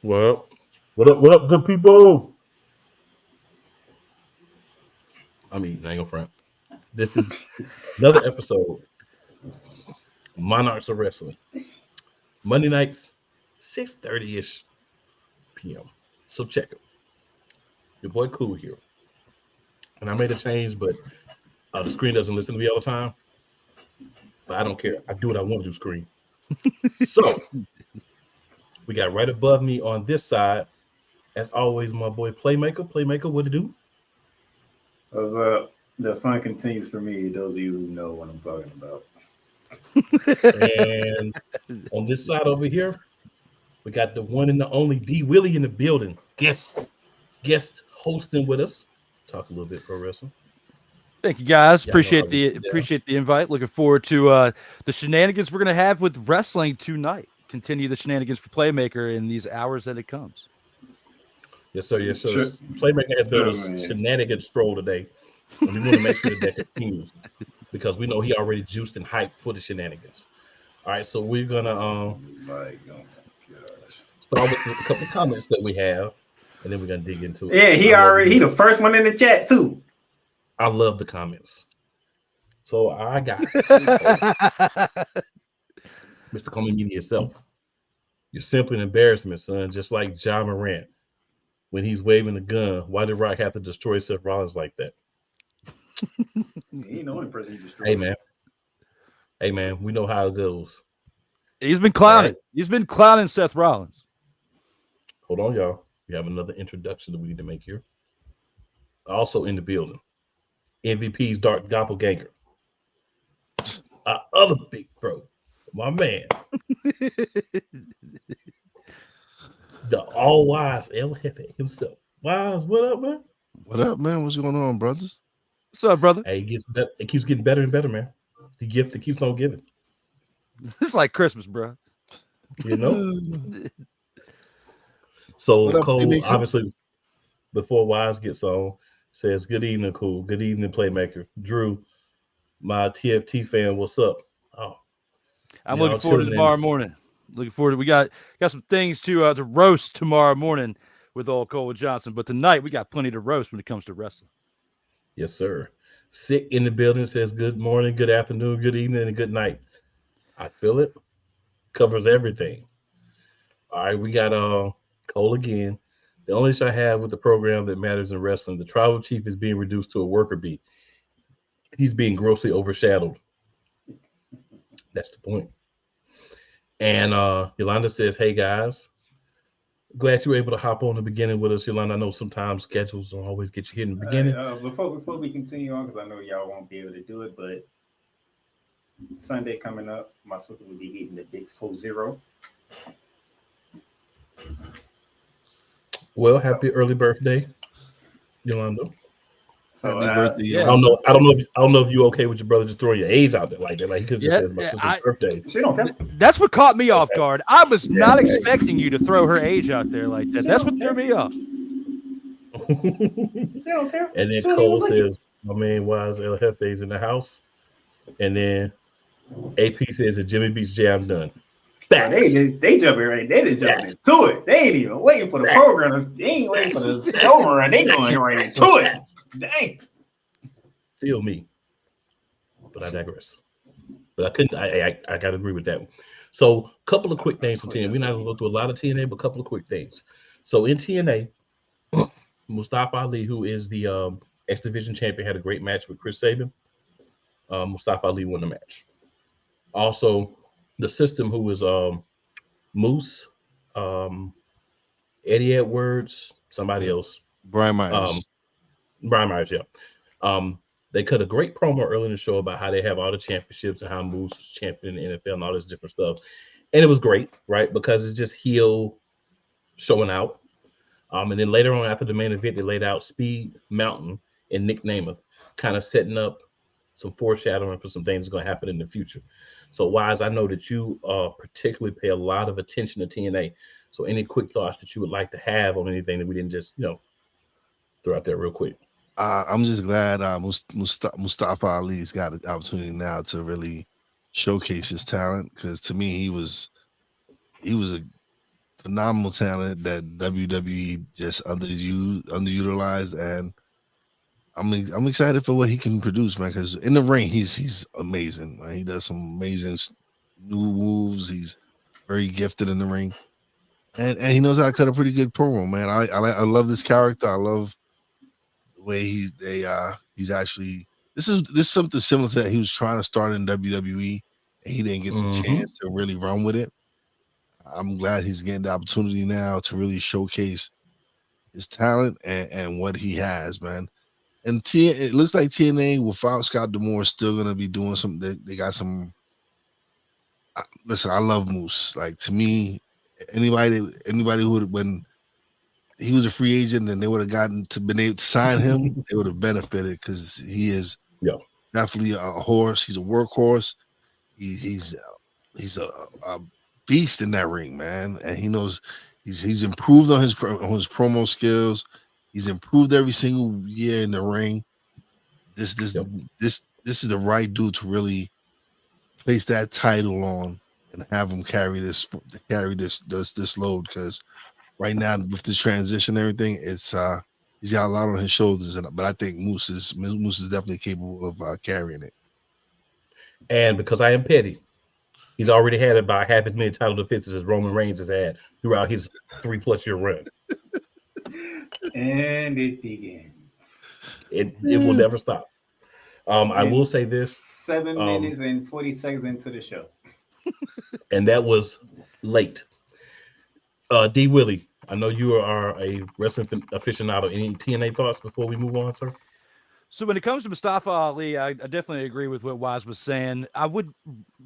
Well, what up, good people? I mean, I ain't gonna front. This is another episode, Monarchs of Wrestling. Monday nights, 6:30 ish p.m. So check it. Your boy Cool here, and I made a change, but the screen doesn't listen to me all the time. But I don't care. I do what I want to do. Screen. So we got right above me on this side, as always, my boy Playmaker. Playmaker, what to do? What's up? The fun continues for me. Those of you who know what I'm talking about. And on this side over here, we got the one and the only D Willie in the building. Guest hosting with us. Talk a little bit pro wrestling. Thank you, guys. Y'all know Appreciate how we the get down. invite. Looking forward to the shenanigans we're going to have with wrestling tonight. Continue the shenanigans for Playmaker in these hours that it comes. Yes, sir. Yes, sir. Sure. Playmaker has done Sure, a man. shenanigan stroll today, and we want to make sure that continues because we know he already juiced and hyped for the shenanigans. All right, so we're gonna Like, oh my gosh. start with a couple of comments that we have, and then we're gonna dig into it. Yeah, he the first one in the chat too. I love the comments. So I got Mr. Coleman Media yourself. You're simply an embarrassment, son. Just like John Morant when he's waving the gun. Why did Rock have to destroy Seth Rollins like that? He ain't the only person he destroyed. Hey man, we know how it goes. He's been clowning. Right. He's been clowning Seth Rollins. Hold on, y'all. We have another introduction that we need to make here. Also in the building, MVP's Dark Doppelganger. Our other big bro, my man, the all wise El Jefe himself. Wise, what up, man? What up, man? What's going on, brothers? What's up, brother? Hey, it keeps getting better and better, man. The gift that keeps on giving. It's like Christmas, bro. You know? So What up, Cole, Playmaker? obviously, before Wise gets on, says, good evening, Cool. Good evening, Playmaker. Drew, my TFT fan, what's up? Oh, I'm y'all looking forward to chilling in. tomorrow morning. Looking forward to we got some things to roast tomorrow morning with old Cole Johnson. But tonight we got plenty to roast when it comes to wrestling. Yes, sir. Sick in the building says good morning, good afternoon, good evening, and good night. I feel it. Covers everything. All right, we got Cole again. The only issue I have with the program that matters in wrestling, the tribal chief is being reduced to a worker bee. He's being grossly overshadowed. That's the point. And Yolanda says, hey guys, glad you were able to hop on the beginning with us, Yolanda. I know sometimes schedules don't always get you here in the beginning. Before we continue on, because I know y'all won't be able to do it, but Sunday coming up, my sister will be hitting the big 4-0. Well, happy early birthday, Yolanda. So Happy birthday, yeah. I don't know if you okay with your brother just throwing your age out there like that. Like he could just say it's my sister's birthday. she don't care. That's what caught me off guard. I was not expecting you to throw her age out there like that. That's what threw me off. She don't care. And then She don't Cole even like says, my man Wise El Jefe's in the house. And then AP says that Jimmy beats Jay, I'm done. Well, they jumping right. They just jumping into it. They ain't even waiting for the program. They ain't waiting for the show run. They going right into it. Dang. Feel me. But I digress. But I couldn't. I got to agree with that one. So, a couple of quick things from TNA. We're not going to go through a lot of TNA, but a couple of quick things. So, in TNA, Mustafa Ali, who is the X Division champion, had a great match with Chris Saban. Mustafa Ali won the match. Also, the system, who is Moose, Eddie Edwards, somebody else. Brian Myers. Brian Myers, yeah. They cut a great promo early in the show about how they have all the championships and how Moose was champion in the NFL and all this different stuff. And it was great, right? Because it's just heel showing out. And then later on, after the main event, they laid out Speed Mountain and Nick Nemeth, kind of setting up some foreshadowing for some things going to happen in the future. So, Wise, I know that you particularly pay a lot of attention to TNA. So, any quick thoughts that you would like to have on anything that we didn't just, throw out there real quick? I'm just glad Mustafa Ali's got an opportunity now to really showcase his talent, because to me he was a phenomenal talent that WWE just underutilized, and I'm excited for what he can produce, man. Because in the ring he's amazing. Man. He does some amazing new moves. He's very gifted in the ring, and he knows how to cut a pretty good promo, man. I love this character. I love way he's actually this is something similar to that he was trying to start in WWE and he didn't get the chance to really run with it. I'm glad he's getting the opportunity now to really showcase his talent and what he has, man. And it looks like TNA without Scott D'Amore is still gonna be doing something. They got some. Listen, I love Moose. Like, to me, anybody who would, when he was a free agent and they would have been able to sign him, they would have benefited, because he is definitely a horse. He's a workhorse. He's a beast in that ring, man. And he knows he's improved on his promo skills. He's improved every single year in the ring. This is the right dude to really place that title on and have him carry this load, because right now with this transition and everything, it's he's got a lot on his shoulders, but I think Moose is definitely capable of carrying it. And because I am petty, he's already had about half as many title defenses as Roman Reigns has had throughout his 3+ year run. And it begins. It will never stop. I will say this: 7 minutes and 40 seconds into the show, and that was late. D. Willie, I know you are a wrestling aficionado. Any TNA thoughts before we move on, sir? So when it comes to Mustafa Ali, I definitely agree with what Wise was saying. I would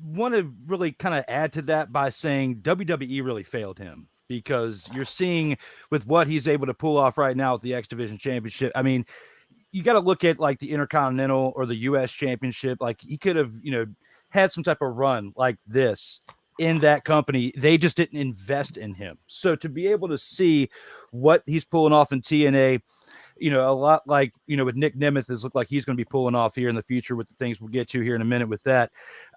want to really kind of add to that by saying WWE really failed him, because you're seeing with what he's able to pull off right now with the X Division Championship. I mean, you got to look at like the Intercontinental or the U.S. Championship. Like, he could have, had some type of run like this in that company. They just didn't invest in him. So to be able to see what he's pulling off in TNA, a lot like, with Nick Nemeth, is look like he's going to be pulling off here in the future with the things we'll get to here in a minute with that.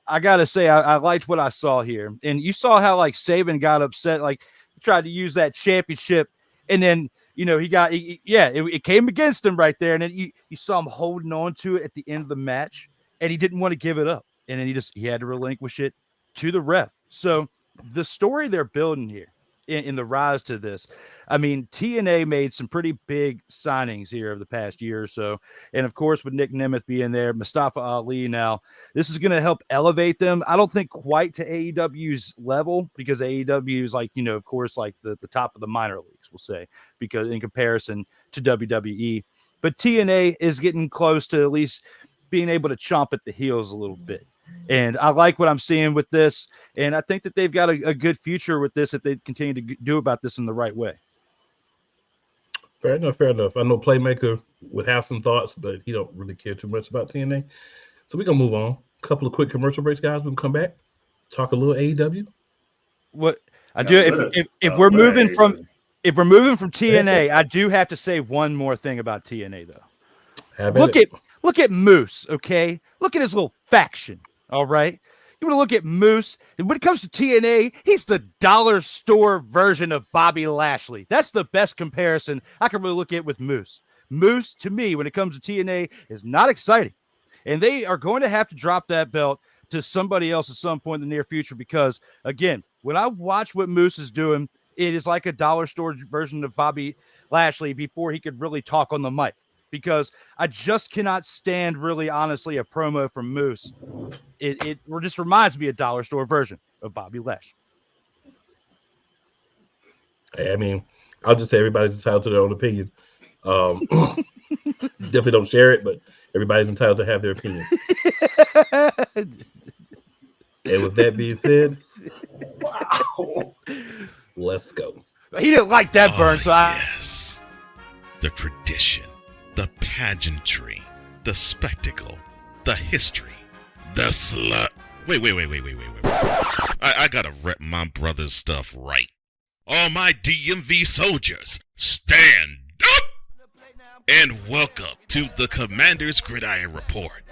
I got to say, I liked what I saw here. And you saw how like Saban got upset, like he tried to use that championship, and then, it came against him right there. And then you saw him holding on to it at the end of the match, and he didn't want to give it up. And then he had to relinquish it to the ref. So the story they're building here in the rise to this, I mean, TNA made some pretty big signings here over the past year or so. And of course, with Nick Nemeth being there, Mustafa Ali now, this is going to help elevate them. I don't think quite to AEW's level, because AEW is like, of course, like the top of the minor leagues, we'll say, because in comparison to WWE. But TNA is getting close to at least being able to chomp at the heels a little bit. And I like what I'm seeing with this. And I think that they've got a good future with this if they continue to do about this in the right way. Fair enough. I know Playmaker would have some thoughts, but he don't really care too much about TNA. So we're going to move on. A couple of quick commercial breaks, guys. We'll come back, talk a little AEW. What I do, if we're moving from TNA, I do have to say one more thing about TNA, though. Look at Moose, okay? Look at his little faction. All right. You want to look at Moose. And when it comes to TNA, he's the dollar store version of Bobby Lashley. That's the best comparison I can really look at with Moose. Moose, to me, when it comes to TNA, is not exciting. And they are going to have to drop that belt to somebody else at some point in the near future, because, again, when I watch what Moose is doing, it is like a dollar store version of Bobby Lashley before he could really talk on the mic. Because I just cannot stand, really, honestly, a promo from Moose. It just reminds me of a dollar store version of Bobby Lashley. I mean, I'll just say everybody's entitled to their own opinion. Definitely don't share it, but everybody's entitled to have their opinion. And with that being said, Wow. let's go. He didn't like that burn, so yes. The tradition, the pageantry, the spectacle, the history, the slut. Wait. I gotta rep my brother's stuff right. All my DMV soldiers, stand up! And welcome to the Commander's Gridiron Report.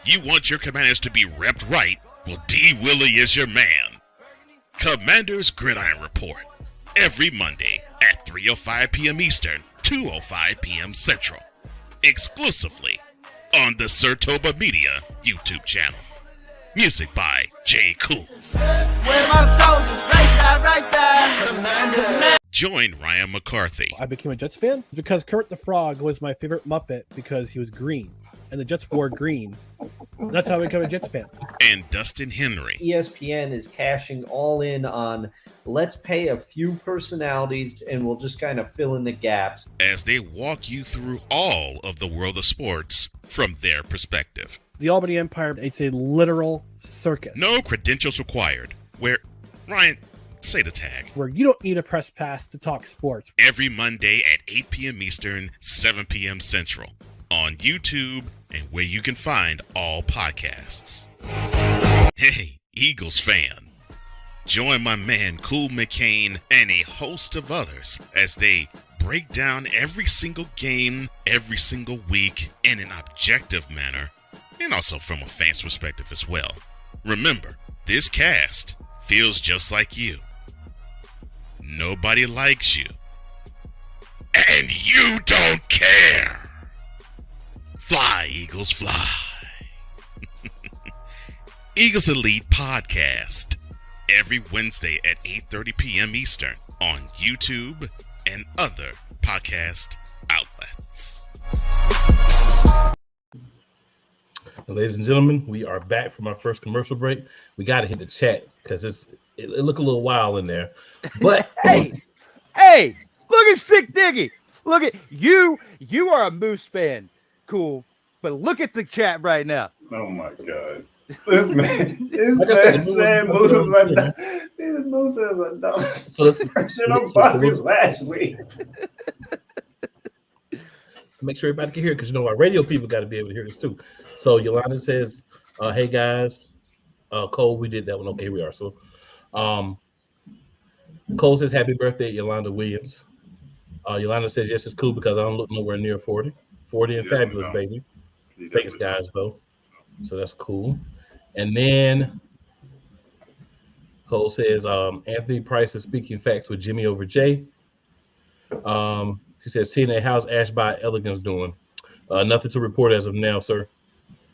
You want your commanders to be repped right? Well, D. Willie is your man. Commander's Gridiron Report. Every Monday at 3:05 p.m. Eastern, 2:05 p.m. Central. Exclusively on the Sertoba Media YouTube channel. Music by J. Cool. Join Ryan McCarthy. I became a Jets fan because Kermit the Frog was my favorite Muppet because he was green, and the Jets wore green. That's how I became a Jets fan. And Dustin Henry. ESPN is cashing all in on let's pay a few personalities and we'll just kind of fill in the gaps. As they walk you through all of the world of sports from their perspective. The Albany Empire, it's a literal circus. No credentials required. Where, Ryan, say the tag. Where you don't need a press pass to talk sports. Every Monday at 8 p.m. Eastern, 7 p.m. Central. On YouTube and where you can find all podcasts. Hey, Eagles fan. Join my man Cool McCain and a host of others as they break down every single game, every single week in an objective manner, and also from a fan's perspective as well. Remember, this cast feels just like you. Nobody likes you. And you don't care. Fly, Eagles, fly. Eagles Elite Podcast. Every Wednesday at 8:30 p.m. Eastern on YouTube and other podcast outlets. Ladies and gentlemen, we are back from our first commercial break. We got to hit the chat because it look a little wild in there. But hey, look at Sick Diggy. Look at you. You are a Moose fan. Cool. But look at the chat right now. Oh my gosh. This man said Moose is a Moose is a dumb version of Bobby Lashley. Make sure everybody can hear it because our radio people got to be able to hear this too. So Yolanda says, hey guys, Cole, we did that one. Okay, we are. So Cole says, happy birthday, Yolanda Williams. Yolanda says, yes, it's cool because I don't look nowhere near 40. 40 and fabulous, baby. Thanks, guys, though. So that's cool. And then Cole says, Anthony Price is speaking facts with Jimmy over Jay. He says, TNA, how's Ash by Elegance doing? Nothing to report as of now, sir.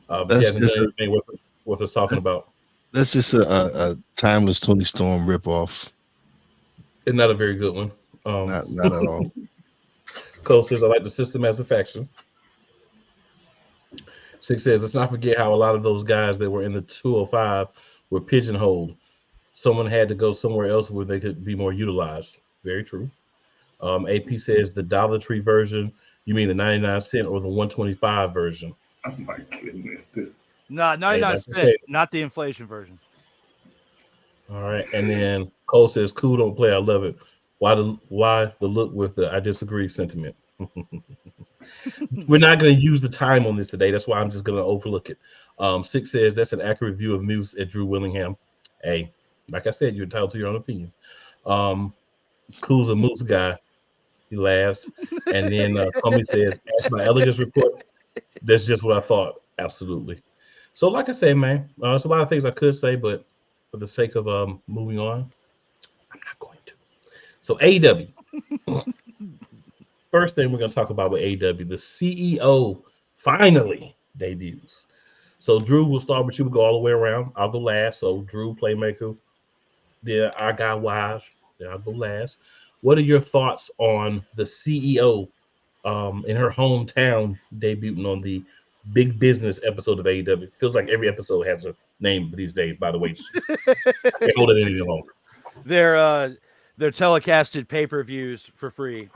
He hasn't done anything worth us talking about. That's just a timeless Tony Storm ripoff. It's not a very good one. Not at all. Cole says, I like the system as a faction. Six says, let's not forget how a lot of those guys that were in the 205 were pigeonholed. Someone had to go somewhere else where they could be more utilized. Very true. AP says the Dollar Tree version, you mean the 99 cent or the 125 version? Oh my goodness. No, 99 cent, not the inflation version. All right. And then Cole says, cool, don't play. I love it. Why the look with the I disagree sentiment? We're not going to use the time on this today. That's why I'm just going to overlook it. Six says that's an accurate view of Moose at Drew Willingham. Hey, like I said, you're entitled to your own opinion. Cool's a Moose guy. He laughs. And then Comey says, ask my elegance report. That's just what I thought. Absolutely. So like I say, man, there's a lot of things I could say, but for the sake of moving on, I'm not going to. So AEW. First thing we're going to talk about with AEW, the CEO finally debuts. So Drew, we'll start with you. We'll go all the way around. I'll go last. So Drew, Playmaker. Then our guy Wise. Then I'll go last. What are your thoughts on the CEO in her hometown debuting on the Big Business episode of AEW? It feels like every episode has a name these days, by the way. They hold it any longer. they're telecasted pay-per-views for free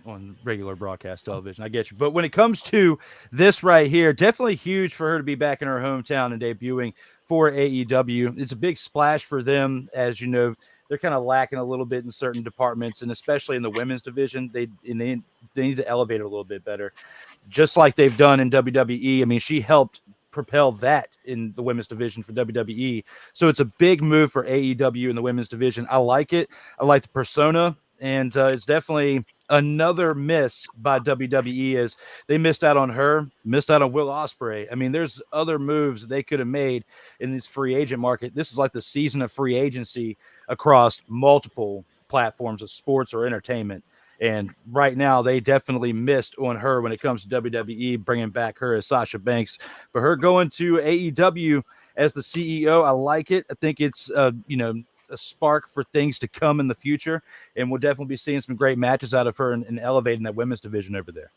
on regular broadcast television. I get you. But when it comes to this right here, definitely huge for her to be back in her hometown and debuting for AEW. It's a big splash for them. As you know, they're kind of lacking a little bit in certain departments, and especially in the women's division. They need to elevate it a little bit better, just like they've done in WWE. I mean, she helped propel that in the women's division for WWE. So it's a big move for AEW in the women's division. I like it. I like the persona, and it's definitely another miss by WWE as they missed out on her, missed out on Will Ospreay. I mean, there's other moves that they could have made in this free agent market. This is like the season of free agency across multiple platforms of sports or entertainment. And right now, they definitely missed on her when it comes to WWE, bringing back her as Sasha Banks. But her going to AEW as the CEO, I like it. I think it's, a spark for things to come in the future. And we'll definitely be seeing some great matches out of her and elevating that women's division over there.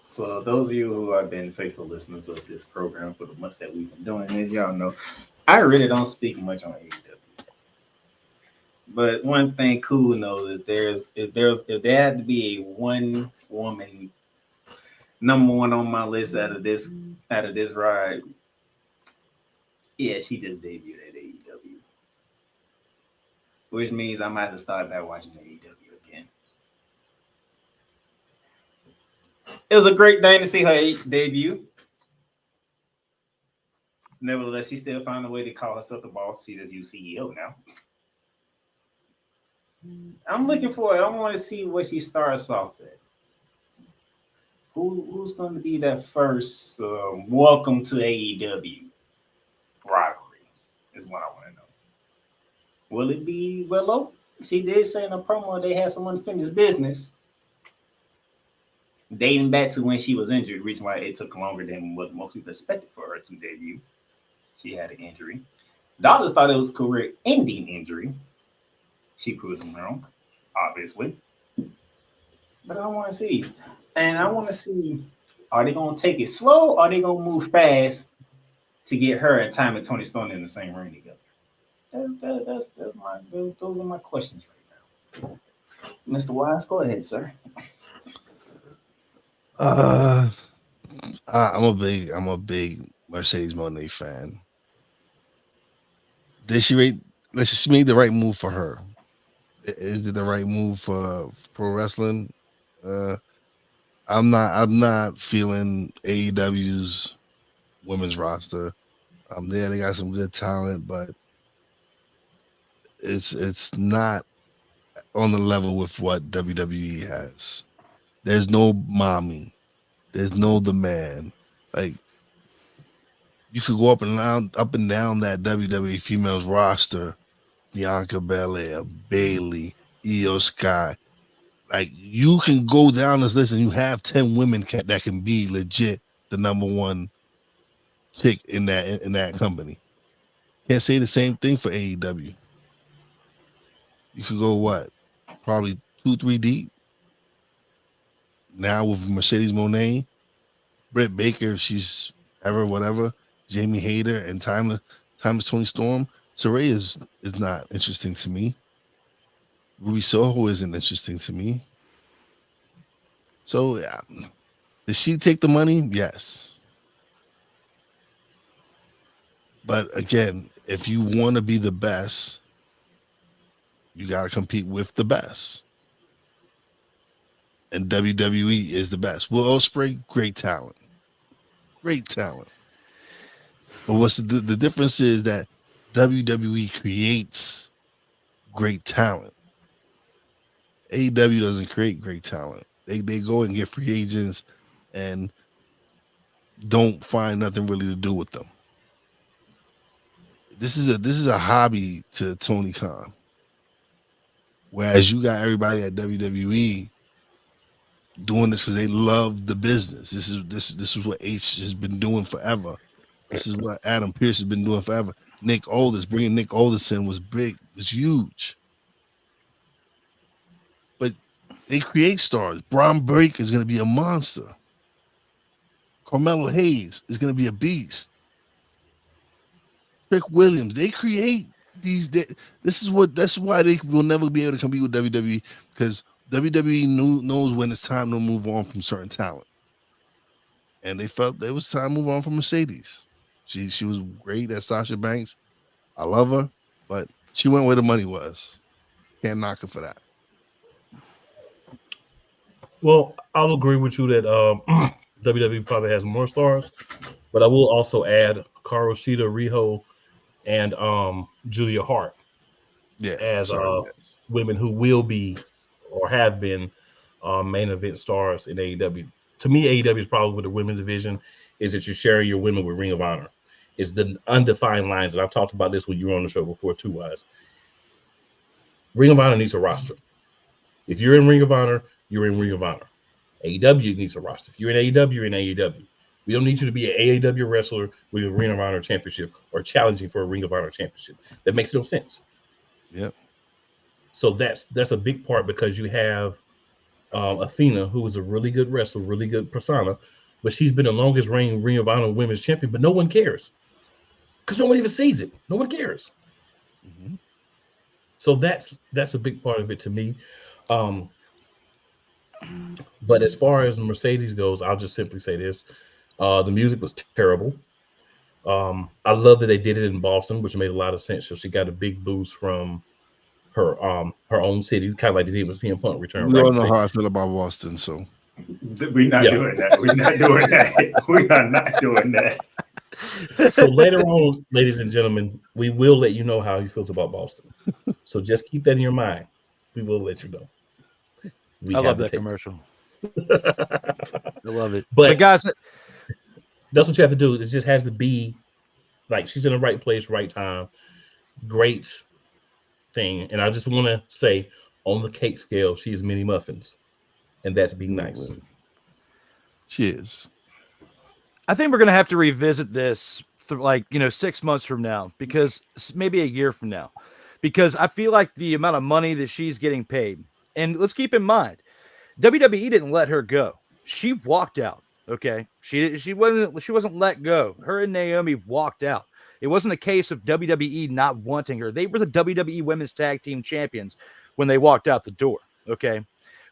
So those of you who have been faithful listeners of this program for the months that we've been doing, as y'all know, I really don't speak much on AEW. But one thing cool to know is if there had to be a one woman number one on my list out of this ride, yeah, she just debuted at AEW, which means I might have to start back watching AEW again. It was a great thing to see her debut. Nevertheless, she still found a way to call herself the boss. She just used CEO now. I'm looking for it. I want to see where she starts off at. Who's going to be that first welcome to AEW rivalry is what I want to know. Will it be Willow? She did say in a promo they had some unfinished business dating back to when she was injured. The reason why it took longer than what most people expected for her to debut. She had an injury. Doctors thought it was a career-ending injury. She proved them wrong, obviously. But I want to see. And I want to see, are they going to take it slow or are they going to move fast to get her and Time and Tony Storm in the same ring together? Those are my questions right now. Mr. Wise, go ahead, sir. I'm a big Mercedes Moné fan. She made the right move for her. Is it the right move for pro wrestling? I'm not feeling AEW's women's roster. There they got some good talent, but it's not on the level with what WWE has. There's no mommy. There's no the man. Like, you could go up and down that WWE females roster. Bianca Belair, Bayley, Io Sky. Like, you can go down this list and you have 10 women that can be legit the number one chick in that company. Can't say the same thing for AEW. You could go probably 2-3 deep. Now with Mercedes Moné, Britt Baker, if she's ever whatever, Jamie Hayter, and Timeless Tony Storm. Saraya is not interesting to me. Ruby Soho isn't interesting to me. So, yeah. Did she take the money? Yes. But again, if you want to be the best, you got to compete with the best. And WWE is the best. Will Ospreay, great talent. Great talent. But what's the difference is that WWE creates great talent. AEW doesn't create great talent. They go and get free agents and don't find nothing really to do with them. This is a hobby to Tony Khan. Whereas you got everybody at WWE doing this because they love the business. This is what H has been doing forever. This is what Adam Pearce has been doing forever. Bringing Nick Aldis in was big, was huge. But they create stars. Braun Breaker is going to be a monster. Carmelo Hayes is going to be a beast. Trick Williams. They create This is why they will never be able to compete with WWE, because WWE knows when it's time to move on from certain talent, and they felt it was time to move on from Mercedes. She was great at Sasha Banks. I love her, but she went where the money was. Can't knock her for that. Well, I'll agree with you that WWE probably has more stars, but I will also add Hikaru Shida, Riho, and Julia Hart as women who will be or have been main event stars in AEW. To me, AEW is probably with the women's division is that you're sharing your women with Ring of Honor. It's the undefined lines, and I've talked about this when you were on the show before too, Wise. Ring of Honor needs a roster. If you're in Ring of Honor, you're in Ring of Honor. AEW needs a roster. If you're in AEW, you're in AEW. We don't need you to be an AEW wrestler with a Ring of Honor championship or challenging for a Ring of Honor championship. That makes no sense. Yep. So that's a big part, because you have Athena, who is a really good wrestler, really good persona, but she's been the longest reigning Ring of Honor women's champion, but no one cares because no one even sees it. No one cares. Mm-hmm. So that's a big part of it to me. But as far as Mercedes goes, I'll just simply say this. The music was terrible. I love that they did it in Boston, which made a lot of sense. So she got a big boost from her own city, kind of like they did with CM Punk return. We all know how I feel about Boston, so we're not doing that. We're not doing that. We are not doing that. So later on, ladies and gentlemen, we will let you know how he feels about Boston. So just keep that in your mind. We will let you know. I love that commercial. I love it. But guys, that's what you have to do. It just has to be like she's in the right place, right time. Great thing. And I just want to say, on the cake scale, she is mini muffins, and that's being nice. She is. I think we're going to have to revisit this 6 months from now, because maybe a year from now, because I feel like the amount of money that she's getting paid, and let's keep in mind, WWE didn't let her go. She walked out. Okay. She wasn't let go. Her and Naomi walked out. It wasn't a case of WWE not wanting her. They were the WWE Women's Tag Team Champions when they walked out the door. Okay.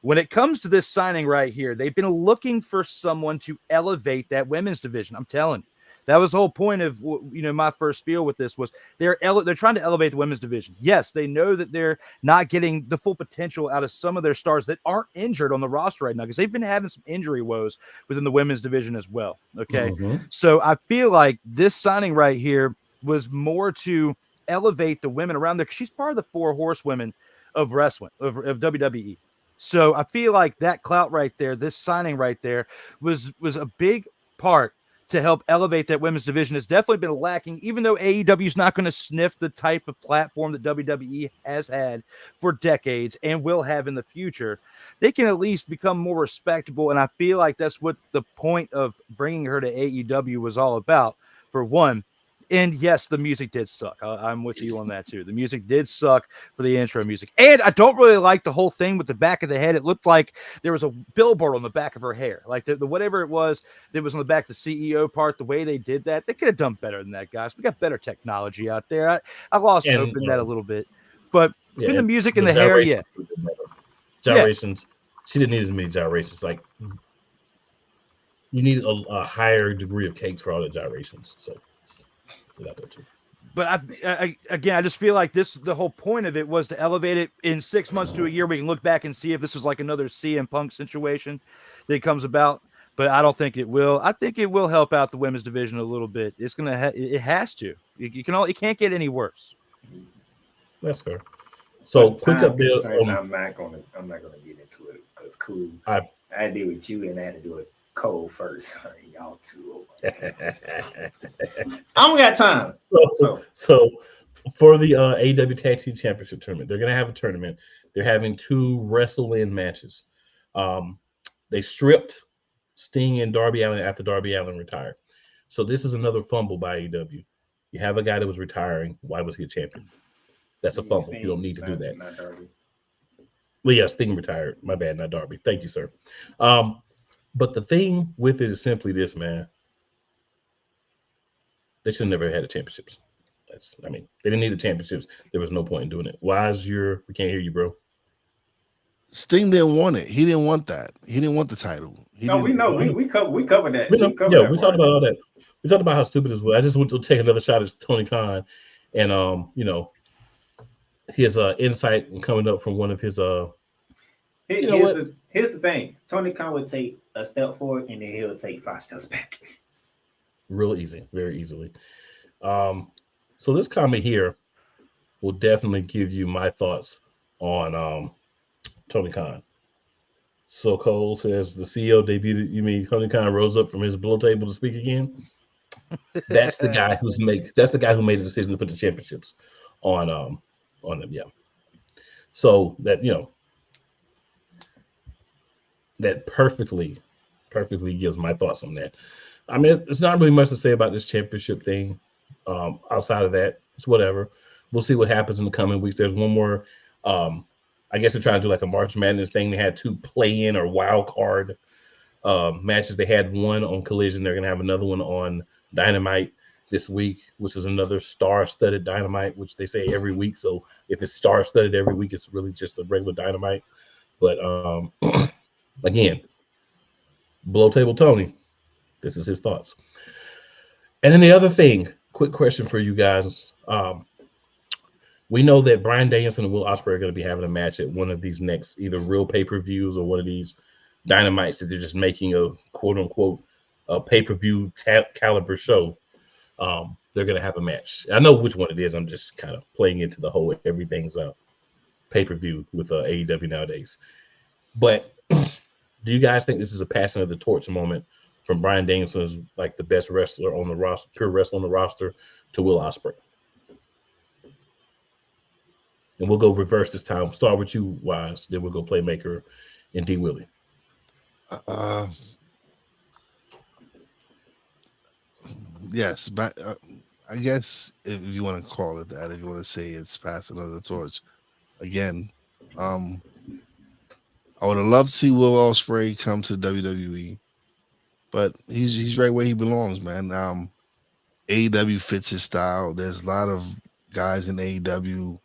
When it comes to this signing right here, they've been looking for someone to elevate that women's division. I'm telling you, that was the whole point of my first spiel with this was they're trying to elevate the women's division. Yes, they know that they're not getting the full potential out of some of their stars that aren't injured on the roster right now, because they've been having some injury woes within the women's division as well. Okay, So I feel like this signing right here was more to elevate the women around there, because she's part of the 4 horsewomen of wrestling of WWE. So I feel like that clout right there, this signing right there, was a big part to help elevate that women's division. Has definitely been lacking, even though AEW is not going to sniff the type of platform that WWE has had for decades and will have in the future. They can at least become more respectable, and I feel like that's what the point of bringing her to AEW was all about, for one. And yes, the music did suck. I'm with you on that too. The music did suck for the intro music. And I don't really like the whole thing with the back of the head. It looked like there was a billboard on the back of her hair. Like the whatever it was that was on the back, the CEO part, the way they did that, they could have done better than that, guys. We got better technology out there. I lost hope in that a little bit. But in the music and the hair, yeah. Gyrations. She didn't need as many gyrations. Like, you need a higher degree of cakes for all the gyrations. So but I just feel like the whole point of it was to elevate it. In 6 months to a year, we can look back and see if this was like another CM Punk situation that comes about. But I don't think it will. I think it will help out the women's division a little bit. It's it has to. It can't get any worse. That's fair. So quick update. I'm not gonna get into it because cool. I did with you, and I had to do it Cole first. Y'all too. I don't got time. So for the AEW Tag Team Championship tournament, they're gonna have a tournament. They're having 2 wrestle-in matches. They stripped Sting and Darby Allin after Darby Allin retired. So this is another fumble by AEW. You have a guy that was retiring. Why was he a champion? That's a fumble. You don't need to do that. Not Darby. Well, yeah, Sting retired. My bad, not Darby. Thank you, sir. But the thing with it is simply this, man. They should have never had the championships. I mean, they didn't need the championships. There was no point in doing it. We can't hear you, bro. Sting didn't want it. He didn't want that. He didn't want the title. No, we know. We covered that. We covered yeah, that we talked about all that. We talked about how stupid it was. I just want to take another shot at Tony Khan, and his insight coming up from one of his Here's the thing. Tony Khan would take a step forward and then he'll take 5 steps back. Real easy, very easily. So this comment here will definitely give you my thoughts on Tony Khan. So Cole says the CEO debuted. You mean Tony Khan rose up from his blow table to speak again? That's the guy who made the decision to put the championships on them. Yeah. So that that perfectly gives my thoughts on that. I mean, it's not really much to say about this championship thing. Outside of that, it's whatever. We'll see what happens in the coming weeks. There's one more. I guess they're trying to do like a March Madness thing. They had 2 play-in or wild card matches. They had one on Collision. They're gonna have another one on Dynamite this week, which is another star-studded Dynamite, which they say every week. So if it's star-studded every week, it's really just a regular Dynamite. But again, Blow Table Tony, this is his thoughts. And then the other thing, quick question for you guys. We know that Bryan Danielson and Will Ospreay are going to be having a match at one of these next either real pay-per-views or one of these Dynamites that they're just making a quote-unquote pay-per-view caliber show. They're going to have a match. I know which one it is. I'm just kind of playing into the whole everything's pay-per-view with AEW nowadays. But do you guys think this is a passing of the torch moment from Bryan Danielson as like the best wrestler on the roster, pure wrestler on the roster, to Will Ospreay? And we'll go reverse this time. We'll start with you, Wise. Then we'll go Playmaker and D. Willie. Yes, but I guess if you want to call it that, if you want to say it's passing of the torch, again, I would have loved to see Will Ospreay come to WWE, but he's right where he belongs, man. AEW fits his style. There's a lot of guys in AEW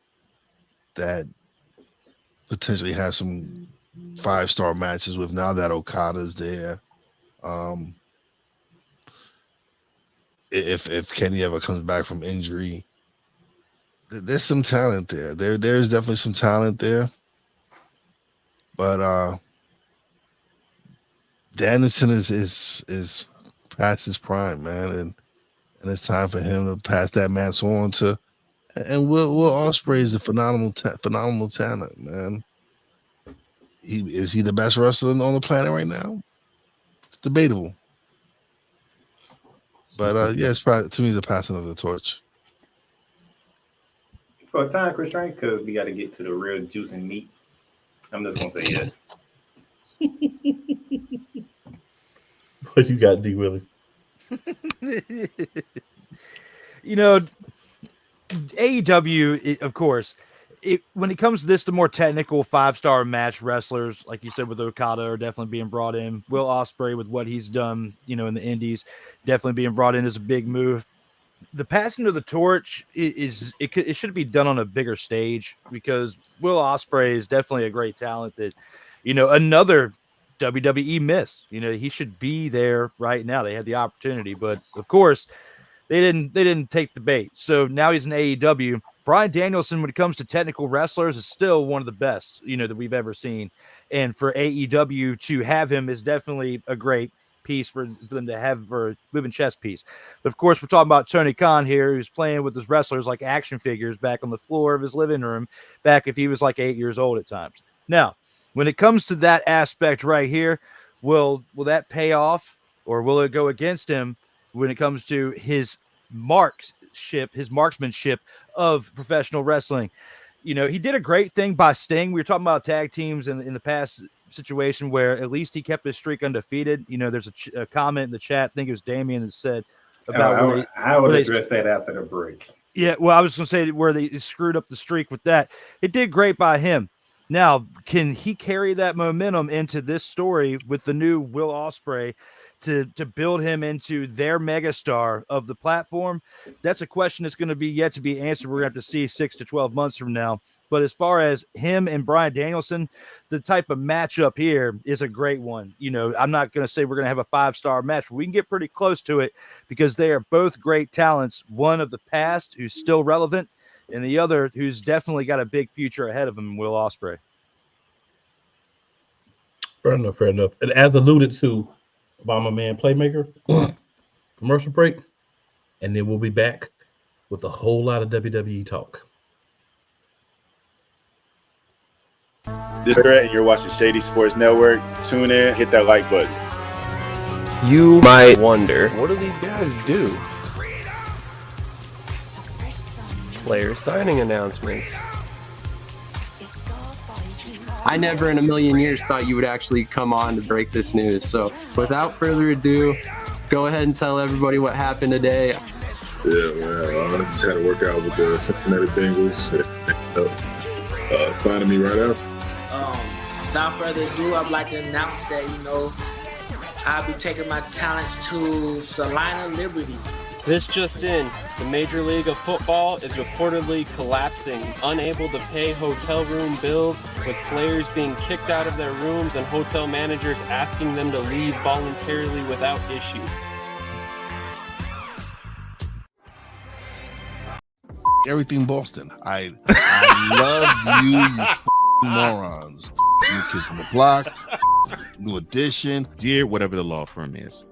that potentially have some 5-star matches with now that Okada's there. If Kenny ever comes back from injury, there's some talent there. There's definitely some talent there. But Danielson is past his prime, man, and it's time for him to pass that match on to. And Will Ospreay is a phenomenal talent, man. Is he the best wrestler on the planet right now? It's debatable. But yeah, it's probably, to me, it's a passing of the torch. For a time constraint, because we got to get to the real juice and meat, I'm just gonna say yes. What you got, D. Willie? AEW, of course, when it comes to this, the more technical 5-star match wrestlers, like you said with Okada, are definitely being brought in. Will Ospreay, with what he's done, in the Indies, definitely being brought in as a big move. The passing of the torch it should be done on a bigger stage, because Will Ospreay is definitely a great talent that, another WWE miss. He should be there right now. They had the opportunity, but of course they didn't take the bait. So now he's in AEW. Bryan Danielson, when it comes to technical wrestlers, is still one of the best, that we've ever seen. And for AEW to have him is definitely a great piece for them to have for a moving chess piece. But of course, we're talking about Tony Khan here, who's playing with his wrestlers like action figures back on the floor of his living room, back if he was like 8 years old at times. Now, when it comes to that aspect right here, will that pay off, or will it go against him when it comes to his marksmanship of professional wrestling? He did a great thing by Sting. We were talking about tag teams in the past situation where at least he kept his streak undefeated. There's a comment in the chat, I think it was Damien, that said about I would address that after the break. Yeah, well, I was going to say where they screwed up the streak with that. It did great by him. Now, can he carry that momentum into this story with the new Will Ospreay to build him into their megastar of the platform? That's a question that's going to be yet to be answered. We're going to have to see 6 to 12 months from now. But as far as him and Bryan Danielson, the type of matchup here is a great one. You know, I'm not going to say we're going to have a 5-star match, but we can get pretty close to it because they are both great talents. One of the past who's still relevant, and the other who's definitely got a big future ahead of him, Will Ospreay. Fair enough, fair enough. And as alluded to by my man Playmaker, commercial break, and then we'll be back with a whole lot of WWE talk. This is Brett, and you're watching Shady Sports Network. Tune in, hit that like button. You might wonder, what do these guys do? Player signing announcements. I never in a million years thought you would actually come on to break this news. So without further ado, go ahead and tell everybody what happened today. Yeah, man. I just had to work out with the Cincinnati Bengals. Finding me right out. Without further ado, I'd like to announce that, you know, I'll be taking my talents to Salina Liberty. This just in, the Major League of Football is reportedly collapsing, unable to pay hotel room bills, with players being kicked out of their rooms and hotel managers asking them to leave voluntarily without issue. Everything Boston. I love you morons. New Kids from the Block, New Edition. Dear whatever the law firm is.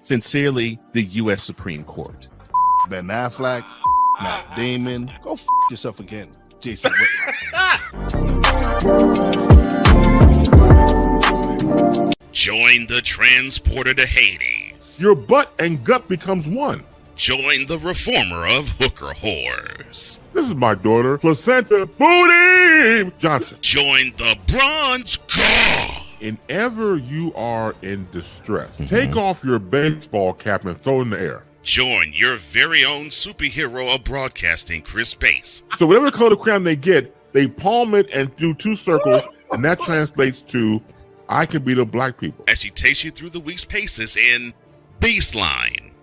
Sincerely, the U.S. Supreme Court. Ben Affleck, Matt Damon. Go yourself again, Jason Whitlock. Join the transporter to Hades. Your butt and gut becomes one. Join the reformer of hooker whores. This is my daughter, Placenta Booty Johnson. Join the bronze god. Whenever you are in distress, take off your baseball cap and throw it in the air. Join your very own superhero of broadcasting, Chris Bass. So whatever color crayon they get, they palm it and do 2 circles, and that translates to, I can be the black people. As she takes you through the week's paces in Baseline.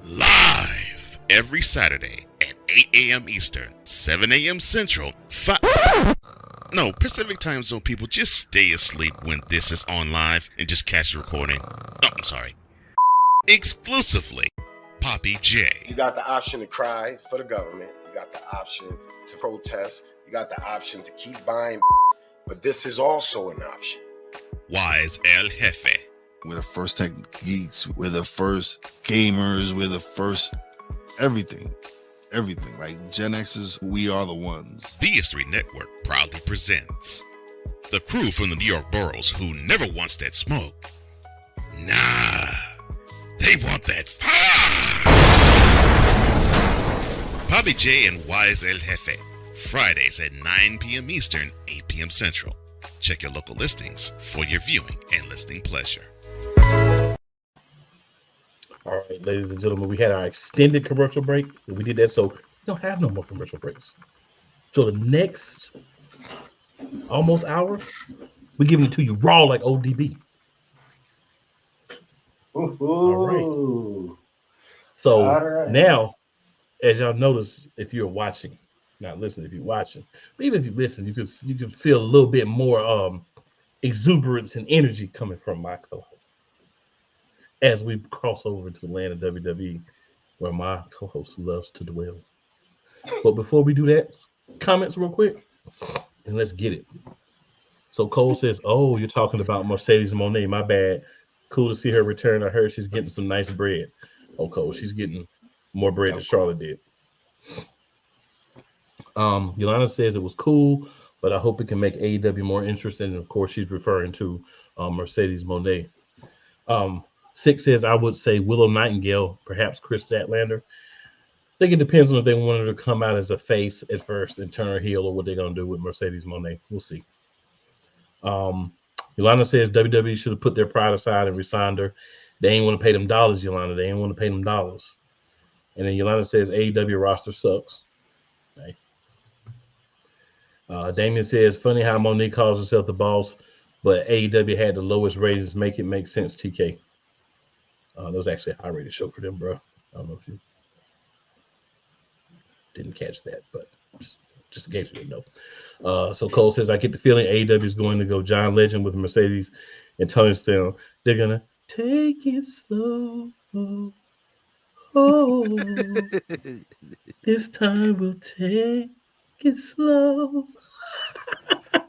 Live every Saturday at 8 a.m. Eastern, 7 a.m. Central, Pacific time zone people, just stay asleep when this is on live and just catch the recording. Oh, I'm sorry. Exclusively, Poppy J. You got the option to cry for the government. You got the option to protest. You got the option to keep buying, but this is also an option. Wise El Jefe. We're the first tech geeks. We're the first gamers. We're the first everything. Everything. Like Gen X's, we are the ones. BS3 Network proudly presents the crew from the New York boroughs who never wants that smoke. Nah, they want that fire. Poppy J and Wise El Jefe. Fridays at 9 p.m. Eastern, 8 p.m. Central. Check your local listings for your viewing and listening pleasure. All right, ladies and gentlemen, we had our extended commercial break. We did that so we don't have no more commercial breaks. So the next almost hour, we're giving it to you raw like ODB. All right. So now, as y'all notice, if you're watching, not listening, if you're watching, but even if you listen, you can feel a little bit more exuberance and energy coming from my co-host as we cross over to the land of WWE, where my co-host loves to dwell. But before we do that, comments real quick, and let's get it. So Cole says, "Oh, you're talking about Mercedes Moné. My bad. Cool to see her return. I heard she's getting some nice bread." Oh, Cole, she's getting more bread than Charlotte did. Yolanda says it was cool, but I hope it can make AEW more interesting. And of course, she's referring to Mercedes Moné. 6 says, I would say Willow Nightingale, perhaps Chris Statlander. I think it depends on if they want her to come out as a face at first and turn her heel, or what they're going to do with Mercedes Moné. We'll see. Yolanda says WWE should have put their pride aside and resigned her. They ain't want to pay them dollars, Yolanda. They ain't want to pay them dollars. And then Yolanda says AEW roster sucks. Okay. Damien says, funny how Monique calls herself the boss, but AEW had the lowest ratings. Make it make sense, TK. That was actually a high-rated show for them, bro. I don't know if you didn't catch that, but just in case you didn't know. So Cole says, I get the feeling AEW is going to go John Legend with Mercedes and Tony Storm. They're going to take it slow. Oh, this time we'll take it slow.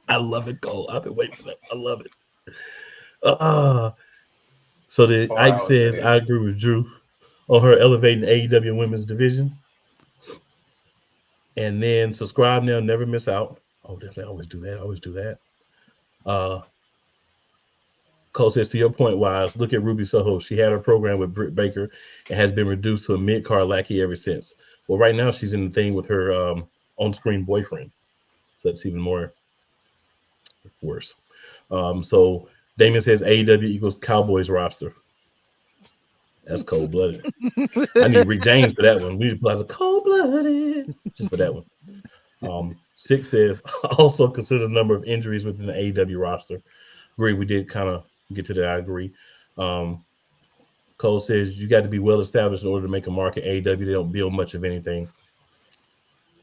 I love it, Cole. I've been waiting for that. I love it. So the Ike says, I agree with Drew on her elevating AEW women's division. And then subscribe now, never miss out. Oh, definitely always do that. Cole says, to your point, Wise, look at Ruby Soho. She had her program with Britt Baker and has been reduced to a mid-card lackey ever since. Well, right now she's in the thing with her on-screen boyfriend. So that's even more worse. So Damon says AEW equals Cowboys roster. That's cold-blooded. I need Rick James for that one. We need to play the cold-blooded just for that one. Six says, also consider the number of injuries within the AEW roster. Agree, we did kind of get to that. I agree. Cole says, you got to be well-established in order to make a mark at AEW. They don't build much of anything.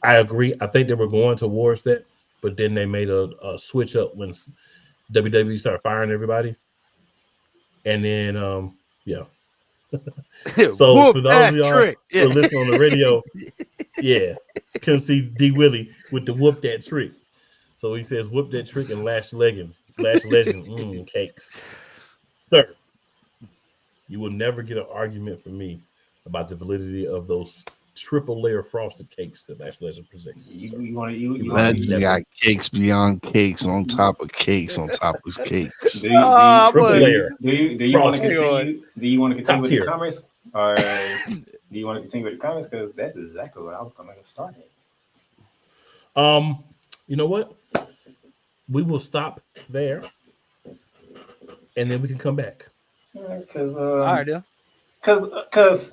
I agree. I think they were going towards that, but then they made a switch up when WWE started firing everybody. And then, yeah. So for those of y'all who are listening on the radio, yeah, couldn't see D Willie with the whoop that trick. So he says, whoop that trick and lash legend, cakes. Sir, you will never get an argument from me about the validity of those triple layer frosted cakes that Lash Legend presents. You got cakes beyond cakes on top of cakes on top of cakes. Do you want to continue? Do you want to continue with the comments, or do you want to continue with the comments? Because that's exactly what I was going to start at. You know what? We will stop there, and then we can come back. Because all right, yeah. Because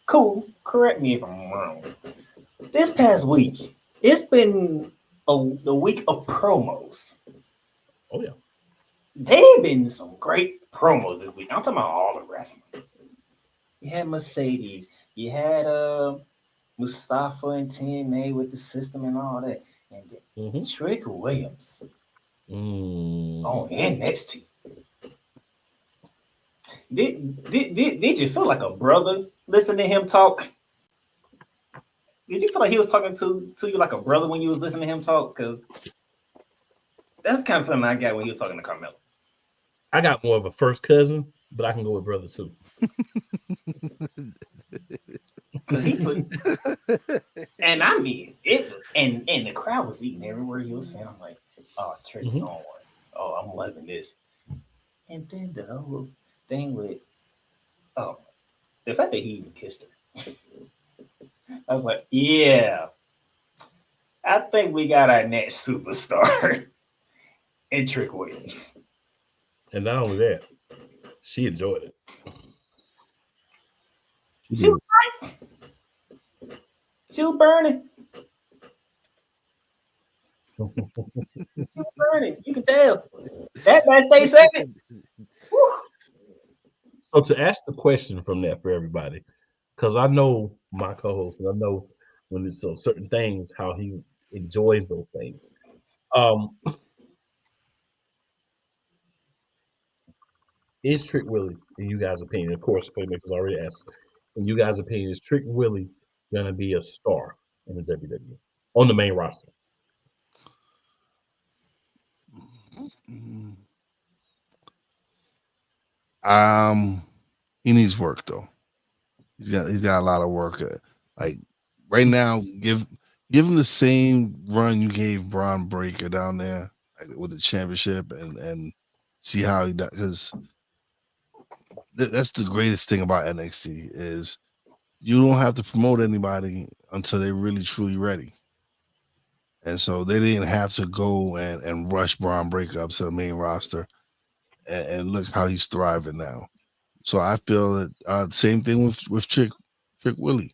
cool. Correct me if I'm wrong. This past week, it's been the week of promos. Oh yeah, there have been some great promos this week. I'm talking about all the wrestling. You had Mercedes. You had Mustafa and TNA with the system and all that, and then Trick Williams on NXT. Did you feel like a brother listening to him talk? Did you feel like he was talking to you like a brother when you was listening to him talk? Because that's the kind of feeling I got when he was talking to Carmelo. I got more of a first cousin, but I can go with brother too. Because he put, and I mean it, and the crowd was eating everywhere he was saying. I'm like, oh, Trick is on one. Oh, I'm loving this. And then the whole thing with, the fact that he even kissed her. I was like, yeah, I think we got our next superstar in Trick Williams. And not only that, she enjoyed it. She was right. She was burning. She was burning. You can tell. That man stayed second. So to ask the question from that for everybody, because I know my co-host, and I know when it's certain things, how he enjoys those things. Is Trick Willie, in you guys' opinion, of course, Playmakers already asked, in you guys' opinion, is Trick Willie going to be a star in the WWE on the main roster? He needs work though. He's got a lot of work. Like right now, give him the same run you gave Braun Breaker down there with the championship, and see how he does. Because that's the greatest thing about NXT is you don't have to promote anybody until they're really truly ready. And so they didn't have to go and rush Braun Breaker up to the main roster, and look how he's thriving now. So I feel that same thing with Trick Willie.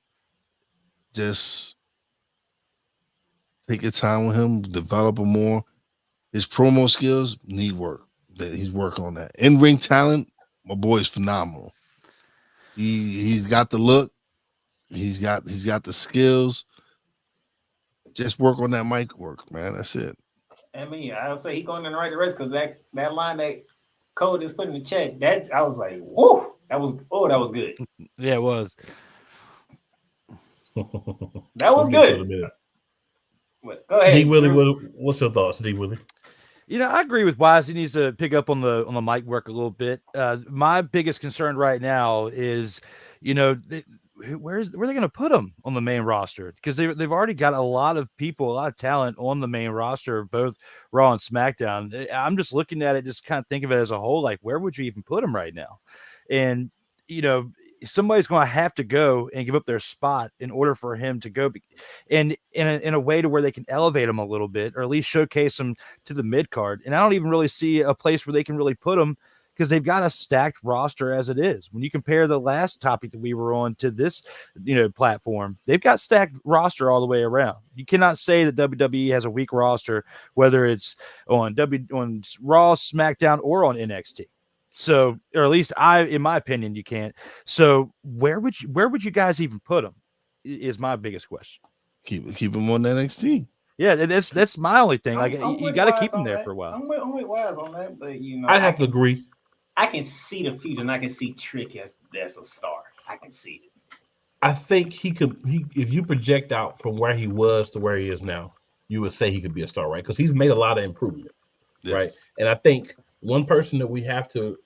Just take your time with him, develop him more, His promo skills need work. He's working on that. In-ring talent, my boy is phenomenal. He's got the look. He's got the skills. Just work on that mic work, man. That's it. I mean, I would say he's going in the right direction because that line that Cole is putting in the chat, that I was like, whoa, that was good. Yeah, it was. That was good. Go ahead, D. Willie. What's your thoughts, D. Willie? I agree with Wise. He needs to pick up on the mic work a little bit. My biggest concern right now is, where are they going to put him on the main roster? Because they've already got a lot of people, a lot of talent on the main roster, both Raw and SmackDown. I'm just looking at it, just kind of think of it as a whole. Like, where would you even put him right now? And somebody's going to have to go and give up their spot in order for him to go, and in a way to where they can elevate him a little bit, or at least showcase him to the mid card. And I don't even really see a place where they can really put him, because they've got a stacked roster as it is. When you compare the last topic that we were on to this, platform, they've got stacked roster all the way around. You cannot say that WWE has a weak roster, whether it's on Raw, SmackDown, or on NXT. So, or at least in my opinion, you can't. So where would you guys even put him is my biggest question. Keep him on NXT. Yeah, that's my only thing. Like, you got to keep him there for a while. I'm with Wise on that, but I have to agree. I can see the future, and I can see Trick as a star. I can see it. I think he could. If you project out from where he was to where he is now, you would say he could be a star, right? Because he's made a lot of improvement, right? And I think one person that we have to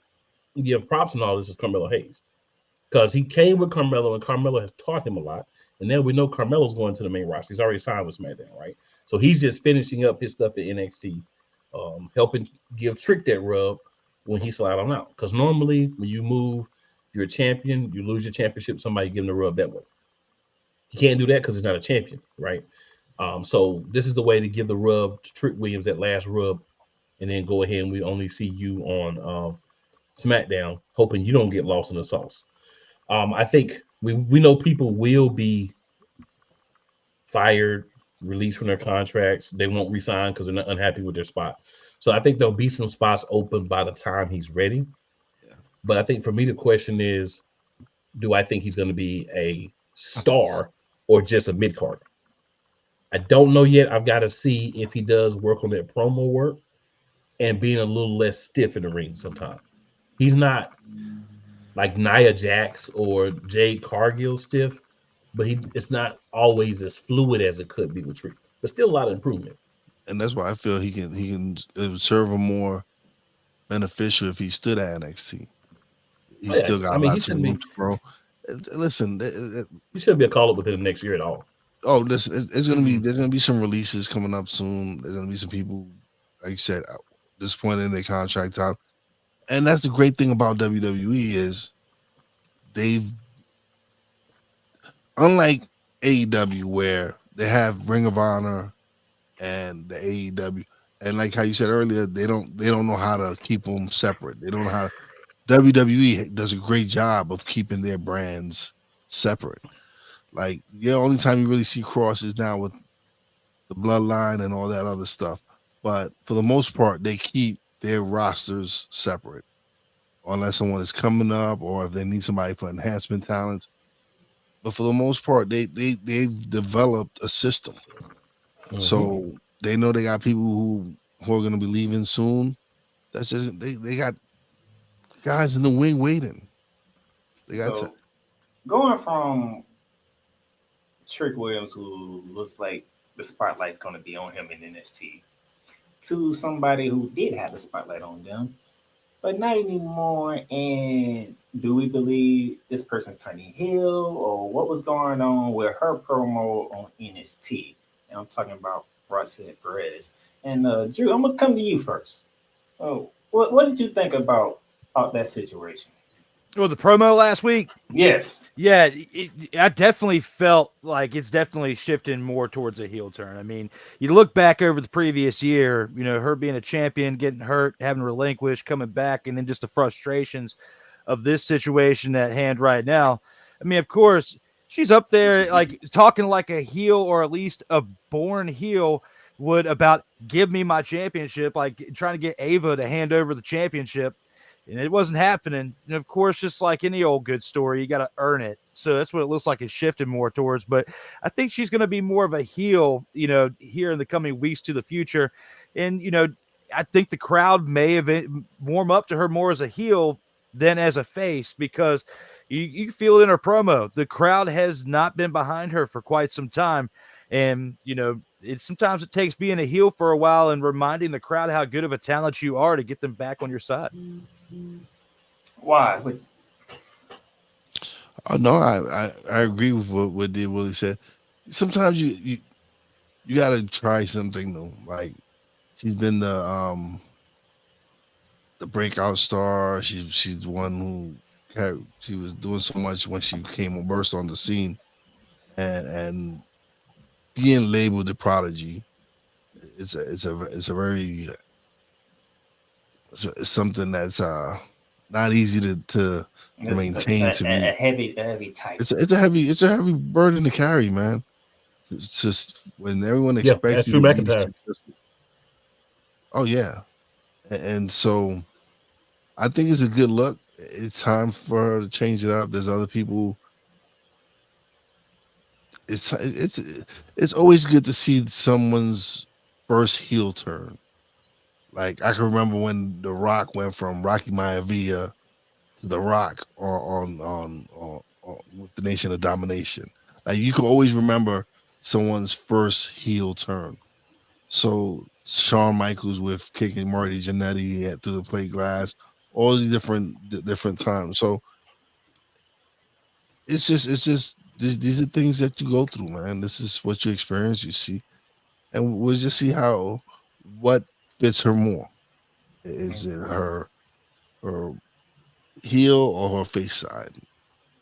give props and all this is Carmelo Hayes, because he came with Carmelo, and Carmelo has taught him a lot. And then we know Carmelo's going to the main roster. He's already signed with SmackDown, right? So he's just finishing up his stuff at NXT, helping give Trick that rub when he slide on out. Because normally when you move, you're a champion, you lose your championship, somebody give him the rub that way. You can't do that because he's not a champion, right? So this is the way to give the rub to Trick Williams, that last rub, and then go ahead and we only see you on SmackDown, hoping you don't get lost in the sauce. I think we know people will be fired, released from their contracts. They won't resign because they're not unhappy with their spot. So I think there'll be some spots open by the time he's ready. Yeah. But I think for me, the question is, do I think he's going to be a star or just a mid-card? I don't know yet. I've got to see if he does work on that promo work and being a little less stiff in the ring sometimes. He's not like Nia Jax or Jade Cargill stiff, but it's not always as fluid as it could be with Trick. But still a lot of improvement. And that's why I feel it would serve him more beneficial if he stood at NXT. He's still got a lot to room to grow. Listen, he shouldn't be a call-up within the next year at all. Oh, listen, there's gonna be some releases coming up soon. There's gonna be some people, like you said, disappointed in their contract time. And that's the great thing about WWE is unlike AEW where they have Ring of Honor and the AEW, and like how you said earlier, they don't know how to keep them separate. They don't know how. WWE does a great job of keeping their brands separate. Like, the only time you really see Cross is now with the Bloodline and all that other stuff. But for the most part, they keep their rosters separate, unless someone is coming up or if they need somebody for enhancement talents. But for the most part, they've developed a system. Mm-hmm. So they know they got people who are going to be leaving soon. That's just, they got guys in the wing waiting. They got going from Trick Williams, who looks like the spotlight's going to be on him in NXT, to somebody who did have the spotlight on them, but not anymore. And do we believe this person's turning heel, or what was going on with her promo on NXT? And I'm talking about Roxanne Perez. And Drew, I'm gonna come to you first. Oh, what did you think about that situation? Well, the promo last week? Yes. Yeah, I definitely felt like it's definitely shifting more towards a heel turn. I mean, you look back over the previous year, her being a champion, getting hurt, having relinquished, coming back, and then just the frustrations of this situation at hand right now. I mean, of course, she's up there like talking like a heel, or at least a born heel, would about give me my championship, like trying to get Ava to hand over the championship. And it wasn't happening. And of course, just like any old good story, you got to earn it. So that's what it looks like it's shifted more towards. But I think she's going to be more of a heel, here in the coming weeks to the future. And, I think the crowd may have warm up to her more as a heel than as a face, because you feel it in her promo. The crowd has not been behind her for quite some time. And, sometimes it takes being a heel for a while and reminding the crowd how good of a talent you are to get them back on your side. Why? Oh no, I agree with what Willie said. Sometimes you got to try something new. Like, she's been the breakout star. She's the one she was doing so much when she burst on the scene, and being labeled the prodigy. It's something that's not easy to maintain. To me, a heavy type. It's a heavy burden to carry, man. It's just when everyone expects you to be successful. Oh yeah, and so I think it's a good look. It's time for her to change it up. There's other people. It's always good to see someone's first heel turn. Like, I can remember when The Rock went from Rocky Maivia to The Rock on with the Nation of Domination. Like, you can always remember someone's first heel turn. So Shawn Michaels with kicking Marty Jannetty through the plate glass, all these different times. So it's just these are things that you go through, man. This is what you experience, you see, and we'll just see what fits her more. Is it her heel or her face side?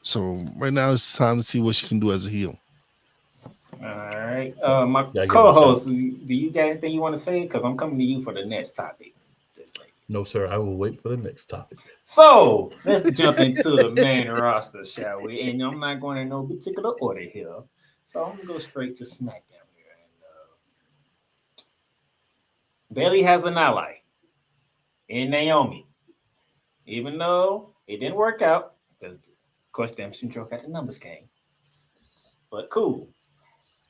So right now it's time to see what she can do as a heel. All right, my co-host, do you got anything you want to say? Because I'm coming to you for the next topic. No, sir. I will wait for the next topic. So let's jump into the main roster, shall we? And I'm not going in no particular order here, so I'm gonna go straight to SmackDown here. And Bayley has an ally in Naomi, even though it didn't work out because, of course, Danielson got the numbers game. But cool.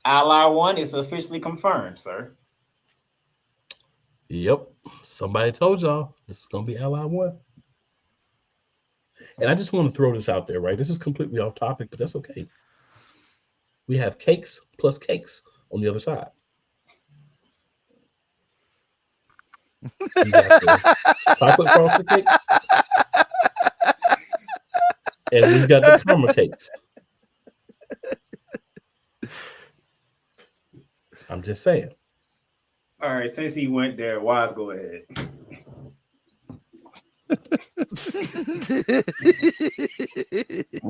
Ally 1 is officially confirmed, sir. Yep. Somebody told y'all this is going to be Ally 1. And I just want to throw this out there, right? This is completely off topic, but that's okay. We have cakes plus cakes on the other side. We got the chocolate frosted cakes. And we got the caramel cakes. I'm just saying. All right, since he went there, Wise, go ahead.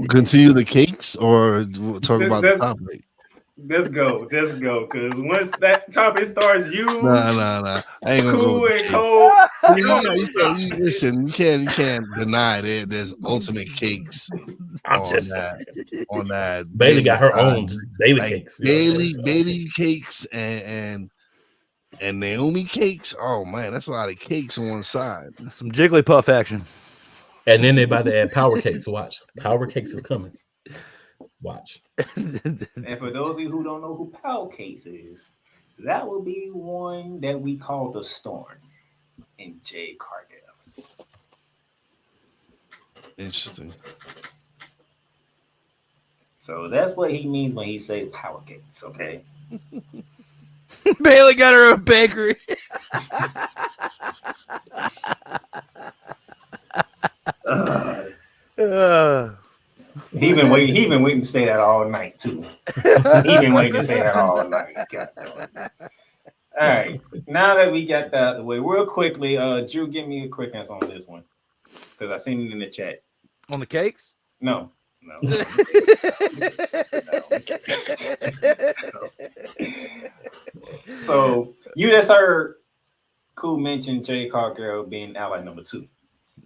Continue the cakes or talk about the topic? Let's go. Because once that topic starts, Nah. I ain't gonna cool go. and cold. Listen, you can't deny there's ultimate cakes on that. Bayley got her own Bayley cakes. Bayley cakes and Naomi cakes. Oh man, that's a lot of cakes on one side. Some Jigglypuff action. And then they about to add power cakes. Watch. Power cakes is coming. Watch. And for those of you who don't know who Power Cakes is, that will be one that we call the Storm in Jade Cargill. Interesting. So that's what he means when he says Power Cakes, okay? Bayley got her own bakery. He been waiting to say that all night too. He been waiting to say that all night. All right, now that we got that out of the way, real quickly, Drew, give me a quick answer on this one because I seen it in the chat. On the cakes? No. So you just heard Cool mention Jade Cargill being ally number 2.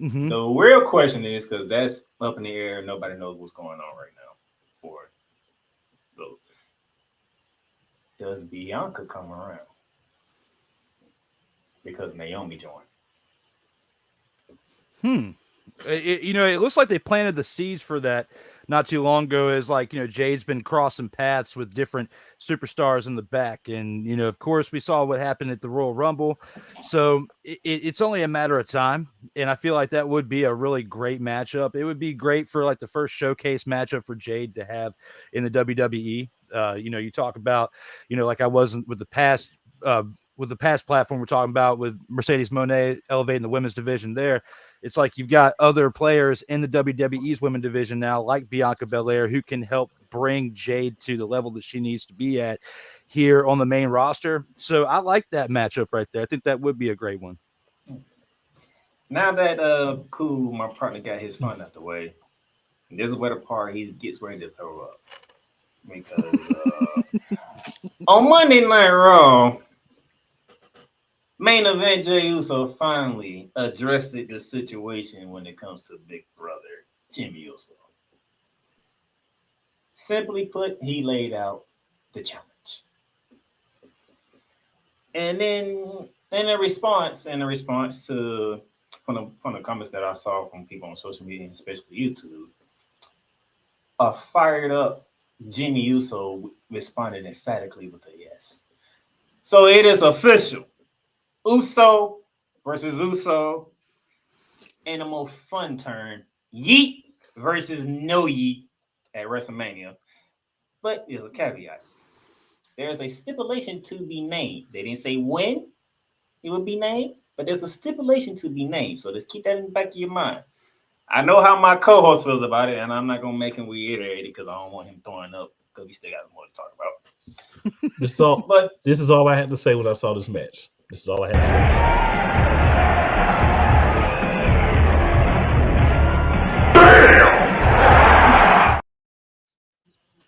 Mm-hmm. The real question is, because that's up in the air, nobody knows what's going on right now. Does Bianca come around? because Naomi joined. It looks like they planted the seeds for that not too long ago. As like, Jade's been crossing paths with different superstars in the back. And, of course, we saw what happened at the Royal Rumble. So it's only a matter of time. And I feel like that would be a really great matchup. It would be great for like the first showcase matchup for Jade to have in the WWE. You talk about, like I wasn't with the past platform we're talking about with Mercedes Moné elevating the women's division there. It's like you've got other players in the WWE's women's division now, like Bianca Belair, who can help bring Jade to the level that she needs to be at here on the main roster. So I like that matchup right there. I think that would be a great one. Now that my partner got his fun out the way, this is where the part he gets ready to throw up. Because on Monday Night Raw, main event Jey Uso finally addressed the situation when it comes to Big Brother Jimmy Uso. Simply put, he laid out the challenge. And then in response to from the comments that I saw from people on social media, especially YouTube, a fired up Jimmy Uso responded emphatically with a yes. So it is official. Uso versus Uso in a more fun turn. Yeet versus no yeet at WrestleMania. But there's a caveat. There's a stipulation to be named. They didn't say when it would be named, but there's a stipulation to be named. So just keep that in the back of your mind. I know how my co-host feels about it, and I'm not going to make him reiterate it because I don't want him throwing up because we still got more to talk about. This is all I had to say when I saw this match. This is all I had to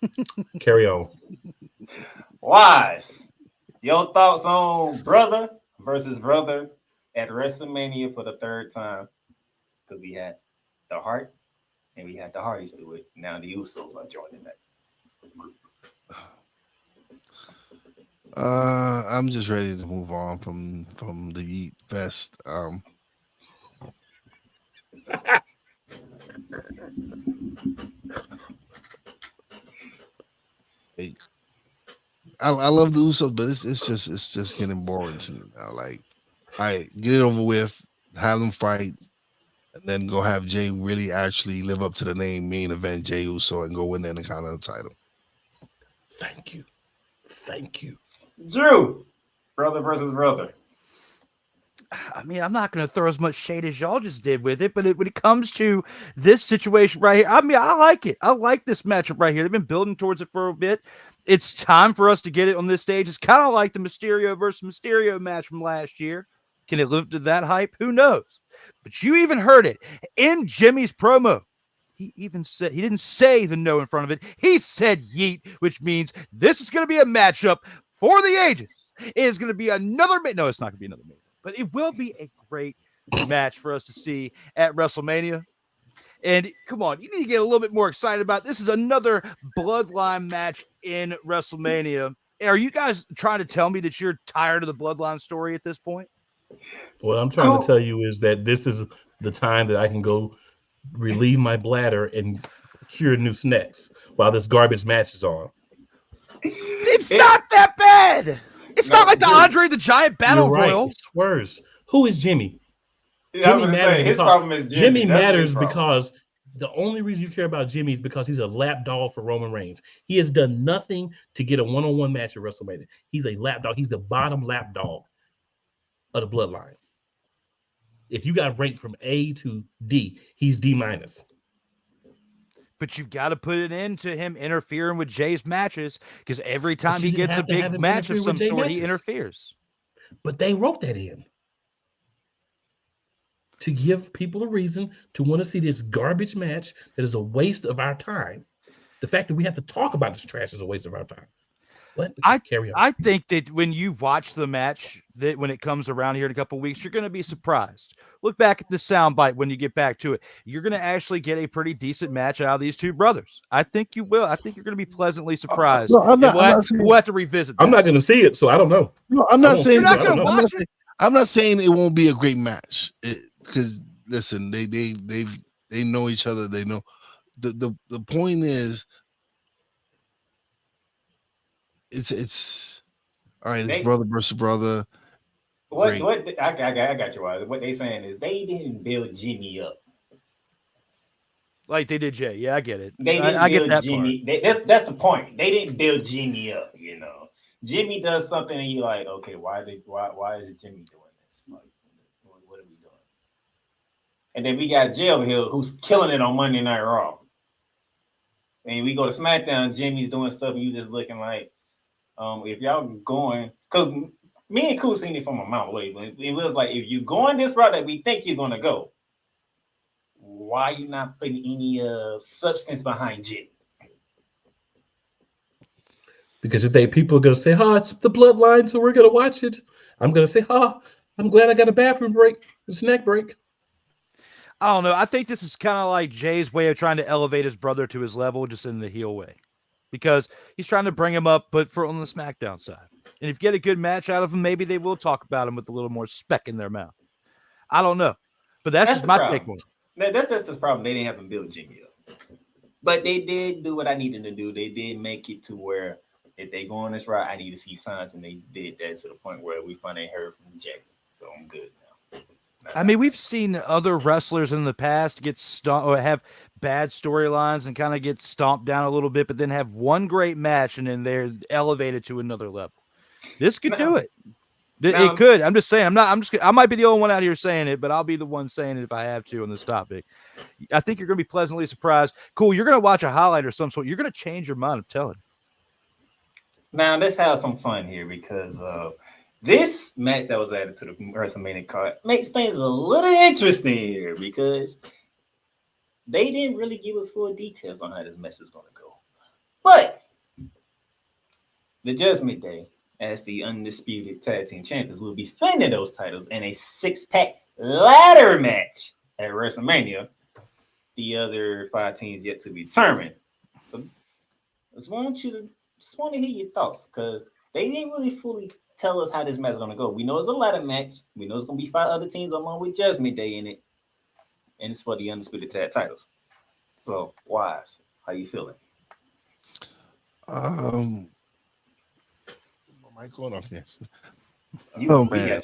say. Carry on. Wise, your thoughts on brother versus brother at WrestleMania for the third time? Because we had the Hart and we had the Hardys do it. Now the Usos are joining that group. I'm just ready to move on from the Yeet Fest. I love the Usos, but it's just getting boring to me now. Like, all right, get it over with, have them fight, and then go have Jay really actually live up to the name main event Jey Uso and go win the Intercontinental title. Thank you. Drew, brother versus brother. I mean, I'm not going to throw as much shade as y'all just did with it, but when it comes to this situation right here, I mean, I like it. I like this matchup right here. They've been building towards it for a bit. It's time for us to get it on this stage. It's kind of like the Mysterio versus Mysterio match from last year. Can it live to that hype? Who knows? But you even heard it in Jimmy's promo. He even said, he didn't say the no in front of it. He said yeet, which means this is going to be a matchup for the ages. It is going to be another no, it's not going to be another match, but it will be a great match for us to see at WrestleMania. And come on, you need to get a little bit more excited about this. Is another Bloodline match in WrestleMania. Are you guys trying to tell me that you're tired of the Bloodline story at this point? What I'm trying to tell you is that this is the time that I can go relieve my bladder and cure new snacks while this garbage match is on. It's not that bad. It's not like the Andre the Giant Battle Royal. It's worse. Who is Jimmy? Yeah, Jimmy matters. His problem is Jimmy matters because the only reason you care about Jimmy is because he's a lapdog for Roman Reigns. He has done nothing to get a one-on-one match at WrestleMania. He's a lapdog. He's the bottom lapdog of the Bloodline. If you got ranked from A to D, he's D-. But you've got to put it into him interfering with Jay's matches because every time he gets a big match of some sort, he interferes. But they wrote that in to give people a reason to want to see this garbage match that is a waste of our time. The fact that we have to talk about this trash is a waste of our time. But carry on. I think that when you watch the match, that when it comes around here in a couple of weeks, you're going to be surprised. Look back at the soundbite when you get back to it. You're going to actually get a pretty decent match out of these two brothers. I think you will. I think you're going to be pleasantly surprised. No, we'll have to revisit this. I'm not going to see it, so I don't know. No, I'm not saying. I'm not saying it won't be a great match because listen, they know each other. They know the point is it's all right. It's brother versus brother. What I got you. What they saying is they didn't build Jimmy up like they did Jay. Yeah, I get it. They didn't I build get that Jimmy. part. That's the point. They didn't build Jimmy up. You know, Jimmy does something, and you're like, okay, why is Jimmy doing this? Like, what are we doing? And then we got Jay over here who's killing it on Monday Night Raw. And we go to SmackDown, Jimmy's doing stuff, and you just looking like, if y'all going, because me and Koo seen it from a mile away, but it was like, if you're going this route that we think you're going to go, why are you not putting any substance behind Jimmy? Because if people are going to say, it's the Bloodline, so we're going to watch it. I'm going to say, I'm glad I got a bathroom break, a snack break. I don't know. I think this is kind of like Jay's way of trying to elevate his brother to his level, just in the heel way, because he's trying to bring him up, but on the SmackDown side. And if you get a good match out of him, maybe they will talk about him with a little more speck in their mouth. I don't know, but that's just my take on it. That's the problem. They didn't have him build Jimmy up, but they did do what I needed to do. They did make it to where if they go on this route, I need to see signs, and they did that to the point where we finally heard from Jay. So I'm good now. I mean, we've seen other wrestlers in the past get stomped or have bad storylines and kind of get stomped down a little bit, but then have one great match and then they're elevated to another level. This could do it. It could. I'm just saying. I might be the only one out here saying it, but I'll be the one saying it if I have to on this topic. I think you're going to be pleasantly surprised. Cool. You're going to watch a highlight or some sort. You're going to change your mind. I'm telling you. Now let's have some fun here because this match that was added to the WrestleMania card makes things a little interesting here because they didn't really give us full details on how this mess is going to go. But the Judgment Day, as the undisputed tag team champions, will be defending those titles in a 6-pack ladder match at WrestleMania. The other 5 teams yet to be determined. So I just want to hear your thoughts because they didn't really fully tell us how this match is going to go. We know it's a ladder match. We know it's going to be 5 other teams along with Judgment Day in it. And it's for the undisputed tag titles. So, Wise, how you feeling? Mic going off here. Man,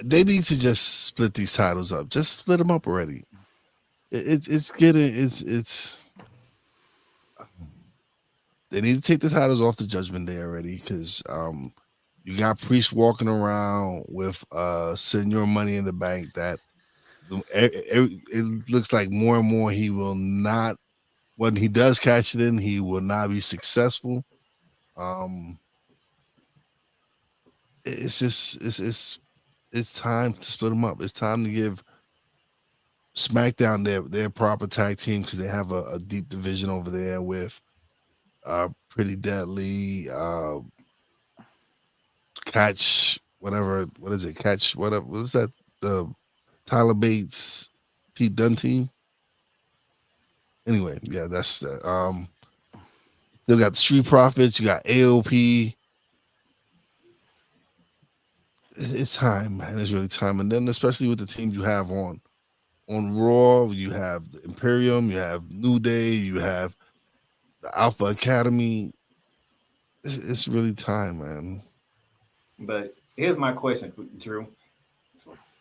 they need to just split these titles up. Just split them up already. It's getting. They need to take the titles off the Judgment Day already because you got Priest walking around with Senor Money in the Bank that it looks like more and more he will not, when he does cash it in, he will not be successful. It's time to split them up. It's time to give SmackDown their proper tag team because they have a deep division over there with Pretty Deadly, Catch, whatever. What is it? Catch, whatever. What is that? The Tyler Bates, Pete Dunne team. Anyway, yeah, that's the. Still got the Street Profits. You got AOP. It's time, man. It's really time. And then especially with the teams you have on Raw, you have the Imperium, you have New Day, you have the Alpha Academy. It's really time, man. But here's my question, Drew.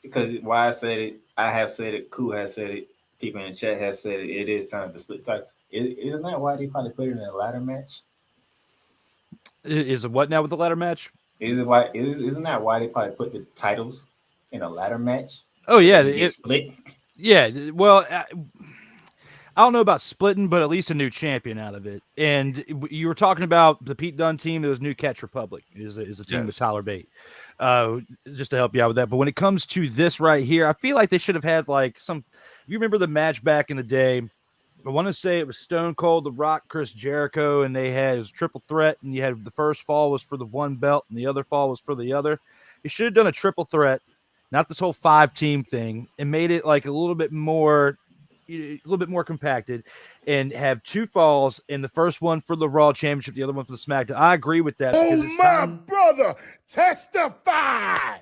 Because why I said it, I have said it, Koo has said it, people in the chat have said it, it is time to split title. Isn't that why they probably put it in a ladder match? Is it what now with the ladder match? Isn't that why they probably put the titles in a ladder match? Oh yeah, split. Yeah, well, I don't know about splitting, but at least a new champion out of it. And you were talking about the Pete Dunne team. It was New Catch Republic is a team with Tyler Bate. Just to help you out with that. But when it comes to this right here, I feel like they should have had like some. If you remember the match back in the day, I want to say it was Stone Cold, The Rock, Chris Jericho, and they had it was triple threat, and you had the first fall was for the one belt, and the other fall was for the other. You should have done a triple threat, not this whole 5-team thing, and made it like a little bit more compacted, and have 2 falls, and the first one for the Raw Championship, the other one for the SmackDown. I agree with that. Oh my brother, testify!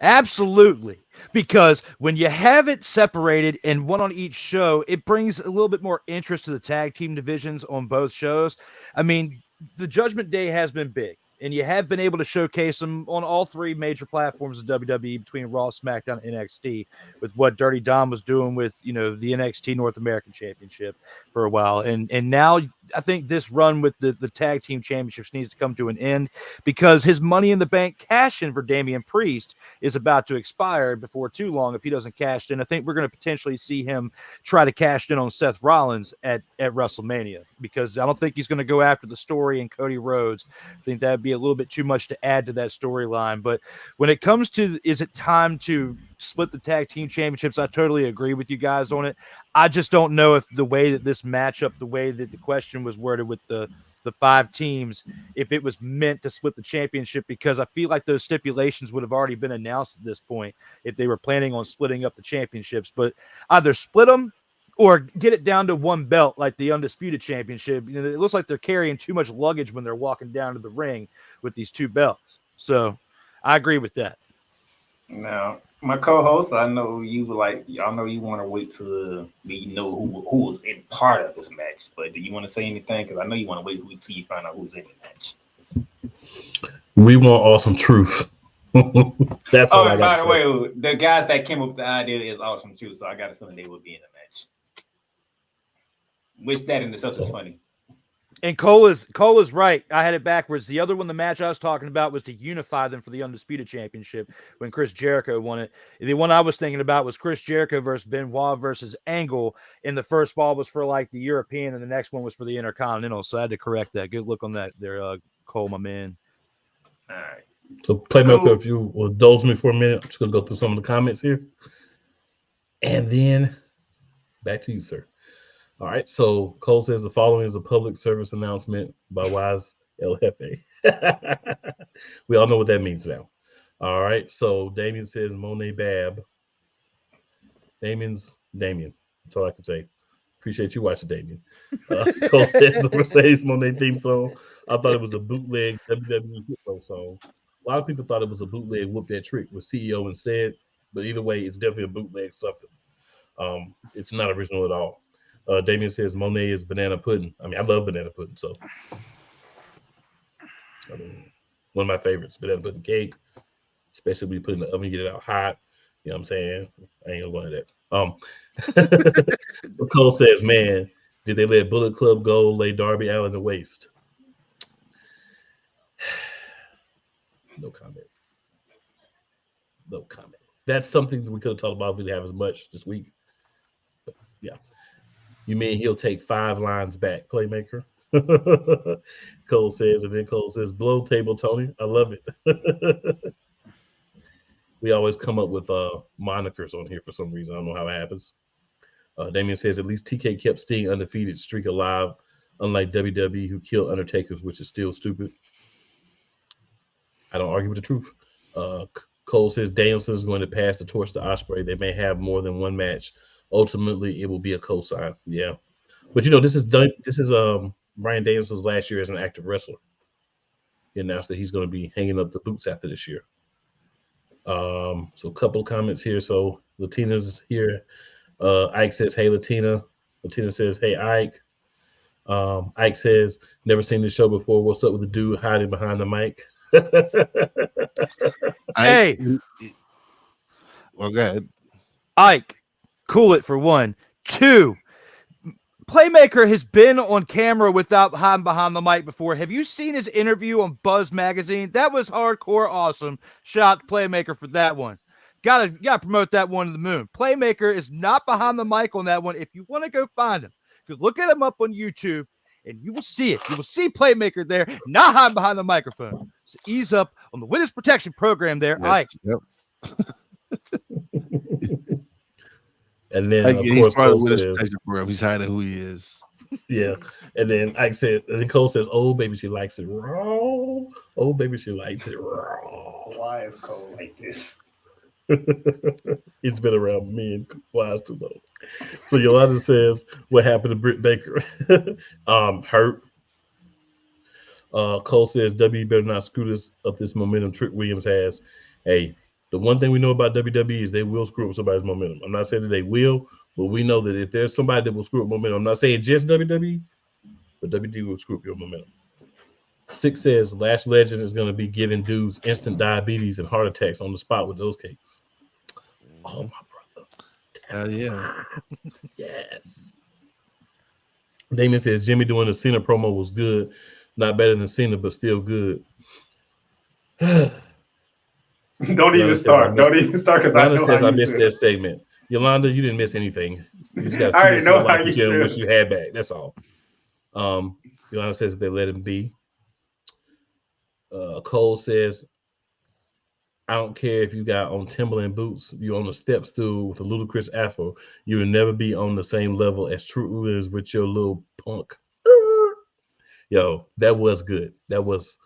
Absolutely. Because when you have it separated and one on each show, it brings a little bit more interest to the tag team divisions on both shows. I mean, the Judgment Day has been big, and you have been able to showcase them on all three major platforms of WWE between Raw, SmackDown, and NXT, with what Dirty Dom was doing with, the NXT North American Championship for a while. And now I think this run with the tag team championships needs to come to an end, because his Money in the Bank cash-in for Damian Priest is about to expire before too long if he doesn't cash in. I think we're going to potentially see him try to cash in on Seth Rollins at WrestleMania, because I don't think he's going to go after the story and Cody Rhodes. I think that'd be a little bit too much to add to that storyline. But when it comes to, is it time to split the tag team championships, I totally agree with you guys on it. I just don't know if the way that this matchup, the way that the question was worded with the 5 teams, if it was meant to split the championship, because I feel like those stipulations would have already been announced at this point if they were planning on splitting up the championships. But either split them or get it down to one belt like the Undisputed Championship. It looks like they're carrying too much luggage when they're walking down to the ring with these 2 belts. So I agree with that. Now, my co-host, I know you want to wait till you know who was in part of this match. But do you want to say anything? Because I know you want to wait till you find out who's in the match. We want Awesome Truth. That's all I got to say. By the way, the guys that came up with the idea is Awesome Truth, so I got a feeling they will be in the match. Which that in itself is funny. And Cole is right. I had it backwards. The other one, the match I was talking about, was to unify them for the Undisputed Championship when Chris Jericho won it. The one I was thinking about was Chris Jericho versus Benoit versus Angle. And the first ball was for like the European, and the next one was for the Intercontinental. So I had to correct that. Good look on that there, Cole, my man. All right. So, Playmaker, if you will indulge me for a minute, I'm just going to go through some of the comments here. And then back to you, sir. All right, so Cole says the following is a public service announcement by Wise El Jefe. We all know what that means now. All right, so Damien says Monet Bab. Damien. That's all I can say. Appreciate you watching, Damien. Cole says the Mercedes Monet theme song. I thought it was a bootleg WWE hero song. A lot of people thought it was a bootleg Whoop That Trick with CEO instead, but either way, it's definitely a bootleg something. It's not original at all. Damien says Monet is banana pudding. I mean, I love banana pudding, so one of my favorites, banana pudding cake, especially when you put it in the oven, get it out hot. You know what I'm saying? I ain't gonna go into that. So Cole says, man, did they let Bullet Club go lay Darby Allin to waste? No comment. That's something that we could have talked about if we didn't have as much this week. But yeah. You mean he'll take 5 lines back, Playmaker? Cole says, and then Cole says, blow table, Tony. I love it. We always come up with monikers on here for some reason. I don't know how it happens. Damien says, at least TK kept Sting undefeated streak alive, unlike WWE, who killed Undertakers, which is still stupid. I don't argue with the truth. Cole says Danielson is going to pass the torch to Ospreay. They may have more than one match. Ultimately, it will be a cosign. Yeah, but this is Bryan Danielson's last year as an active wrestler. He announced that he's going to be hanging up the boots after this year. So a couple of comments here. So Latina's here. Ike says, "Hey, Latina." Latina says, "Hey, Ike." Ike says, "Never seen this show before. What's up with the dude hiding behind the mic?" Hey, well, go ahead. Ike. Cool it for 1. 2, Playmaker has been on camera without hiding behind the mic before. Have you seen his interview on Buzz Magazine? That was hardcore awesome. Shout out to Playmaker for that one. Gotta promote that one to the moon. Playmaker is not behind the mic on that one. If you want to go find him, look at him up on YouTube and you will see it. You will see Playmaker there, not hiding behind the microphone. So ease up on the witness protection program there, yes, Ike. Yep. And then he's part of the witness protection program. He's hiding who he is. Yeah. And then Ike said, and then Cole says, "Oh baby, she likes it raw. Oh baby, she likes it raw." Why is Cole like this? He's been around me and Wise too long. So Yolanda says, "What happened to Britt Baker?" Hurt. Cole says, "W better not screw this up. This momentum Trick Williams has." Hey, The one thing we know about WWE is they will screw up somebody's momentum. I'm not saying that they will, but we know that if there's somebody that will screw up momentum, I'm not saying just WWE, but WWE will screw up your momentum. 6 says Lash Legend is going to be giving dudes instant diabetes and heart attacks on the spot with those cakes. Oh, my brother. Hell yeah. Yes. Damien says Jimmy doing the Cena promo was good. Not better than Cena, but still good. Don't even start. Don't even start because I Yolanda know says how I you missed feel. that segment. Yolanda, you didn't miss anything. You just got I a already few know how like you you feel. wish you had back. That's all. Yolanda says they let him be. Cole says, I don't care if you got on Timberland boots, you on a step stool with a ludicrous afro, you will never be on the same level as True is with your little punk. Yo, that was good. That was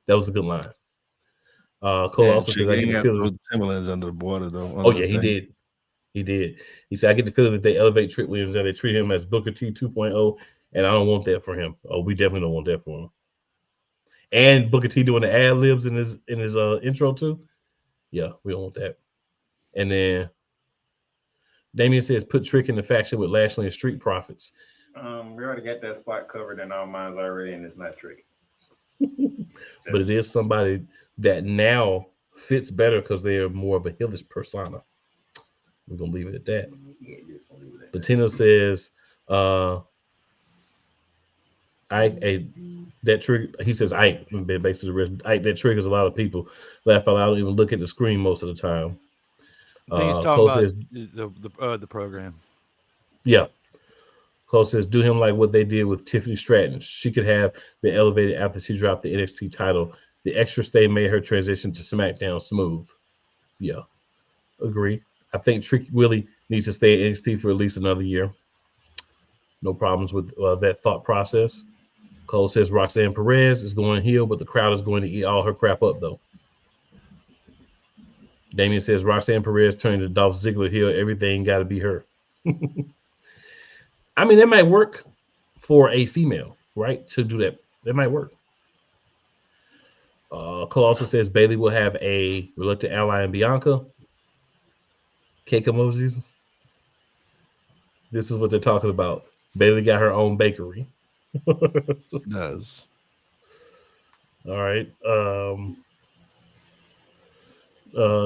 a good line. Cole also says I get the feeling Timberlands under the border though. Oh yeah, he did. He did. He said I get the feeling that they elevate Trick Williams and they treat him as Booker T 2.0, and I don't want that for him. Oh, we definitely don't want that for him. And Booker T doing the ad libs in his intro too. Yeah, we don't want that. And then Damien says put Trick in the faction with Lashley and Street Profits. We already got that spot covered in our minds already, and it's not Trick. But it is somebody that now fits better because they are more of a heelish persona. We're gonna leave it at that. Yeah, just gonna leave it at Latino says, that trigger. He says, basically the rest. That triggers a lot of people. Laugh out. I don't even look at the screen most of the time. I think he's talking about the program. Yeah. Cole says, do him like what they did with Tiffany Stratton. She could have been elevated after she dropped the NXT title. The extra stay made her transition to SmackDown smooth. Yeah, agree. I think Tricky Willie needs to stay at NXT for at least another year. No problems with that thought process. Cole says Roxanne Perez is going heel, but the crowd is going to eat all her crap up, though. Damien says Roxanne Perez turning to Dolph Ziggler heel. Everything got to be her. I mean, that might work for a female, right? To do that. That might work. Cole also says Bayley will have a reluctant ally in Bianca. Cake emojis. This is what they're talking about. Bayley got her own bakery. Does. All right.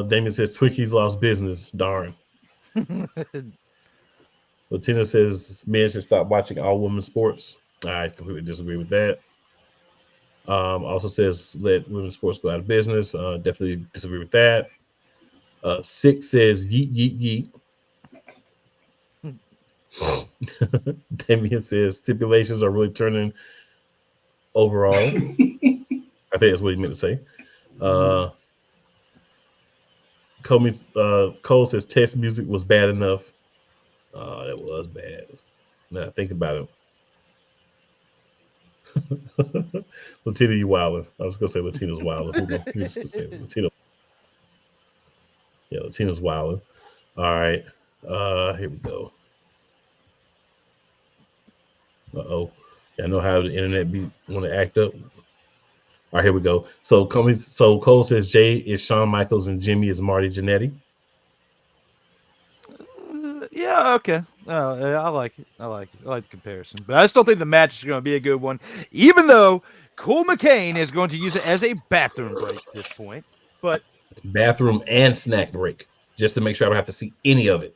Damien says Twicky's lost business. Darn. Latina says men should stop watching all women's sports. I completely disagree with that. Also says let women's sports go out of business. Definitely disagree with that. 6 says yeet yeet yeet. Damien says stipulations are really turning overall. I think that's what he meant to say. Cole says test music was bad enough. That was bad. Now think about it. Latina, you wildin'. I was gonna say Latina's wildin'. Who just say Latina? Yeah, Latina's wildin'. All right. Here we go. Uh-oh. I know how the internet want to act up. All right, here we go. So Cole says Jay is Shawn Michaels and Jimmy is Marty Jannetty. Yeah, okay. I like it. I like the comparison. But I still think the match is going to be a good one, even though Cole McCain is going to use it as a bathroom break at this point. But bathroom and snack break, just to make sure I don't have to see any of it.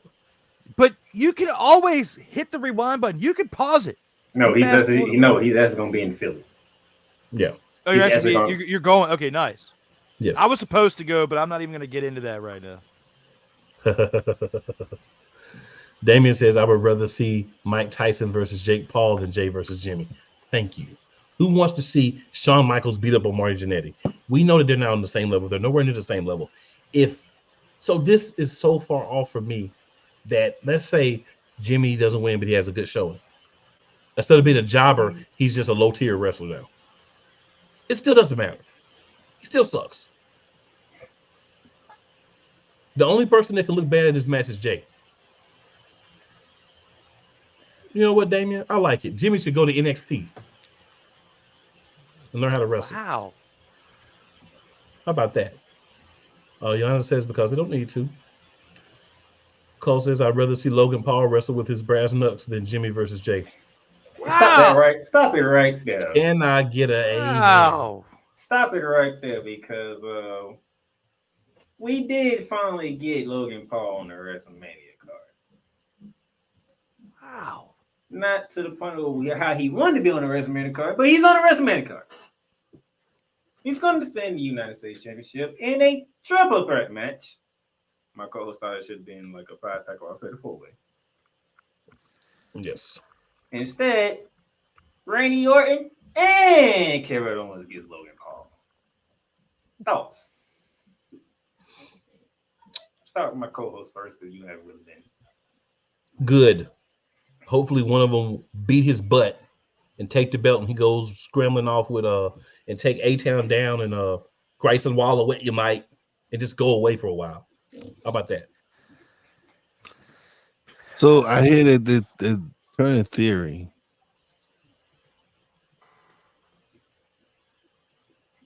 But you can always hit the rewind button. You can pause it. No, he's actually going to be in Philly. Yeah. Oh, you're going. Okay, nice. Yes. I was supposed to go, but I'm not even going to get into that right now. Damien says, I would rather see Mike Tyson versus Jake Paul than Jay versus Jimmy. Thank you. Who wants to see Shawn Michaels beat up on Marty Jannetty? We know that they're not on the same level. They're nowhere near the same level. So this is so far off for me that let's say Jimmy doesn't win, but he has a good showing. Instead of being a jobber, he's just a low-tier wrestler now. It still doesn't matter. He still sucks. The only person that can look bad in this match is Jay. You know what, Damien? I like it. Jimmy should go to NXT and learn how to wrestle. Wow. How about that? Yana says because they don't need to. Cole says I'd rather see Logan Paul wrestle with his brass knucks than Jimmy versus Jay. Stop that right. Stop it right there. Can I get a amen? Wow. Stop it right there because we did finally get Logan Paul on the WrestleMania card. Wow. Not to the point of how he wanted to be on the WrestleMania card, but he's on the WrestleMania card. He's going to defend the United States Championship in a triple threat match. My co-host thought it should have been like a 5-pack or a 4-way. Yes. Instead, Randy Orton and Kevin Owens gets Logan Paul. Thoughts? Start with my co-host first because you haven't really been. Good. Hopefully one of them beat his butt and take the belt, and he goes scrambling off with and take A-Town down and Grayson Waller what you might and just go away for a while. How about that? So I hear that the turning theory.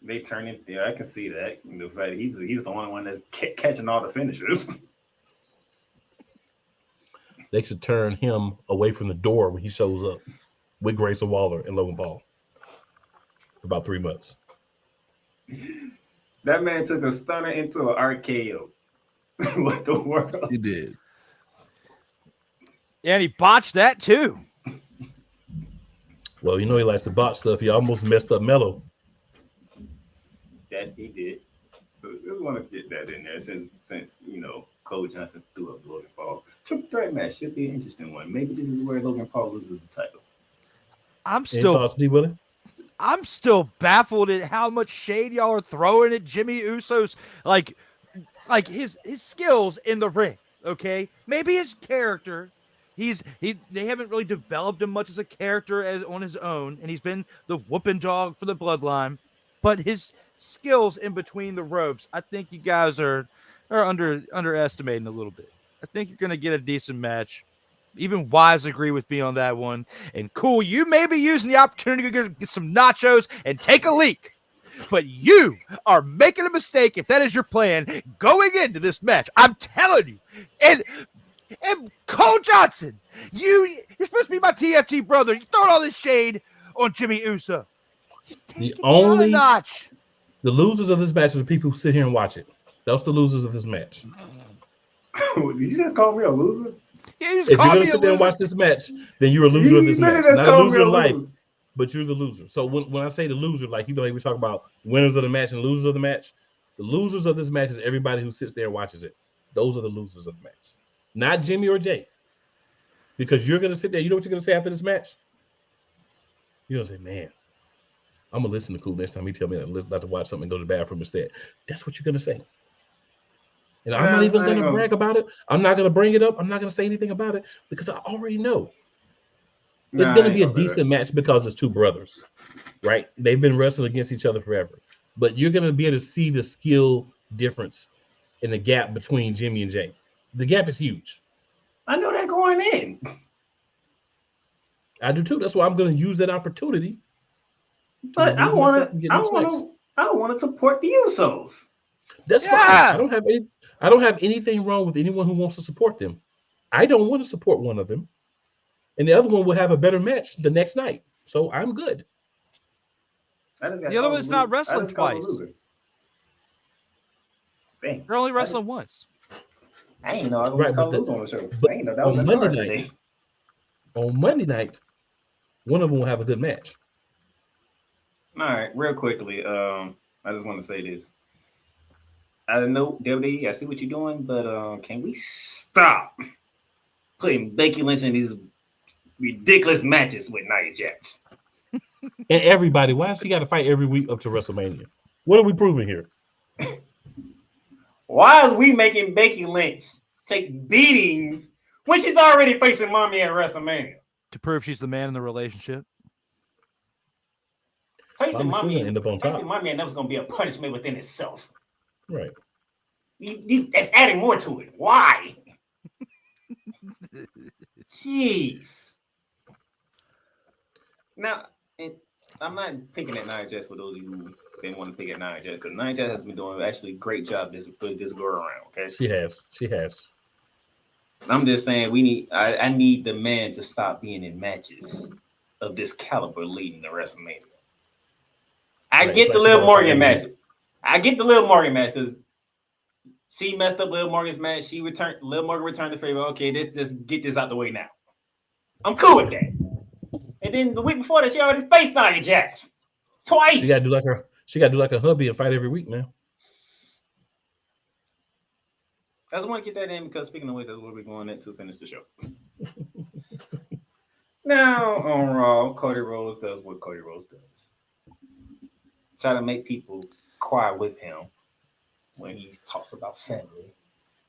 They turn it. Yeah, I can see that. The fact he's the only one that's catching all the finishers. They should turn him away from the door when he shows up with Grayson Waller and Logan Paul for about 3 months. That man took a stunner into an RKO. What the world? He did. Yeah, and he botched that too. Well, you know he likes to botch stuff. He almost messed up Mello. That he did. So we want to get that in there since you know Cole Johnson threw up Logan Paul. Triple threat match should be an interesting one. Maybe this is where Logan Paul loses the title. I'm still baffled at how much shade y'all are throwing at Jimmy Uso's like his skills in the ring. Okay, maybe his character. They haven't really developed him much as a character as on his own, and he's been the whooping dog for the Bloodline. But his skills in between the ropes, I think you guys are underestimating a little bit. I think you're going to get a decent match. Even Wise agree with me on that one. And cool, you may be using the opportunity to get some nachos and take a leak. But you are making a mistake if that is your plan going into this match. I'm telling you. And Cole Johnson, you're supposed to be my TFT brother. You throwing all this shade on Jimmy Uso. The losers of this match are the people who sit here and watch it. That's the losers of this match. Did you just call me a loser? If you're going to sit there and watch this match, then you're a loser of this match. Not a loser in life, but you're the loser. So when I say the loser, like we talk about winners of the match and losers of the match, the losers of this match is everybody who sits there and watches it. Those are the losers of the match. Not Jimmy or Jay. Because you're going to sit there, you know what you're going to say after this match? You're going to say, man, I'm going to listen to Cool next time he tell me not to watch something and go to the bathroom instead. That's what you're going to say. And I'm not even going to brag about it. I'm not going to bring it up. I'm not going to say anything about it because I already know. It's going to be a decent match because it's two brothers, right? They've been wrestling against each other forever. But you're going to be able to see the skill difference in the gap between Jimmy and Jay. The gap is huge. I know that going in. I do too. That's why I'm going to use that opportunity. But I want to support the Usos. That's fine. I don't have anything wrong with anyone who wants to support them. I don't want to support one of them, and the other one will have a better match the next night. So I'm good. The other one's not wrestling twice. They're only wrestling once. I ain't know I was going to lose on the show. I ain't know that was on Monday night, one of them will have a good match. All right, real quickly, I just want to say this. I know WWE, I see what you're doing, but can we stop putting Becky Lynch in these ridiculous matches with Nia Jax? And everybody, why has she got to fight every week up to WrestleMania? What are we proving here? Why are we making Becky Lynch take beatings when she's already facing mommy at WrestleMania? To prove she's the man in the relationship. Facing mommy, and that was going to be a punishment within itself. Right. That's adding more to it. Why? Jeez. Now, and I'm not picking at Nia Jax for those of you who didn't want to pick at Nia Jax because Nia Jax has been doing actually a great job this go around. Okay, She has. I'm just saying I need the man to stop being in matches of this caliber leading to WrestleMania. I get the Liv Morgan match. I get the Liv Morgan match because she messed up Liv Morgan's match. Liv Morgan returned the favor. Okay, let's just get this out the way now. I'm cool with that. And then the week before that, she already faced Nia Jax twice. She got to do like her hubby and fight every week now. I just want to get that in because speaking of which, that's where we're going at to finish the show. Now on Raw, Cody Rhodes does what Cody Rhodes does. Try to make people cry with him when he talks about family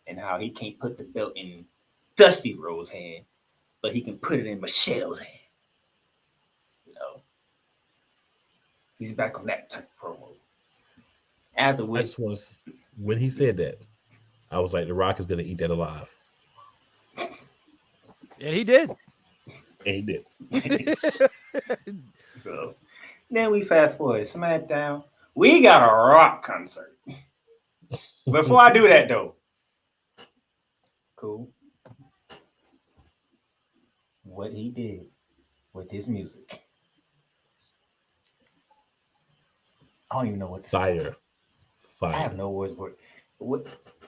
and how he can't put the belt in Dusty Rhodes' hand, but he can put it in Michelle's hand. You know, he's back on that type of promo. After which, when he said that, I was like, The Rock is going to eat that alive. And he did. So then we fast forward to SmackDown. We got a Rock concert. Before I do that, though, cool. What he did with his music, I don't even know what to say. Fire. I have no words for it.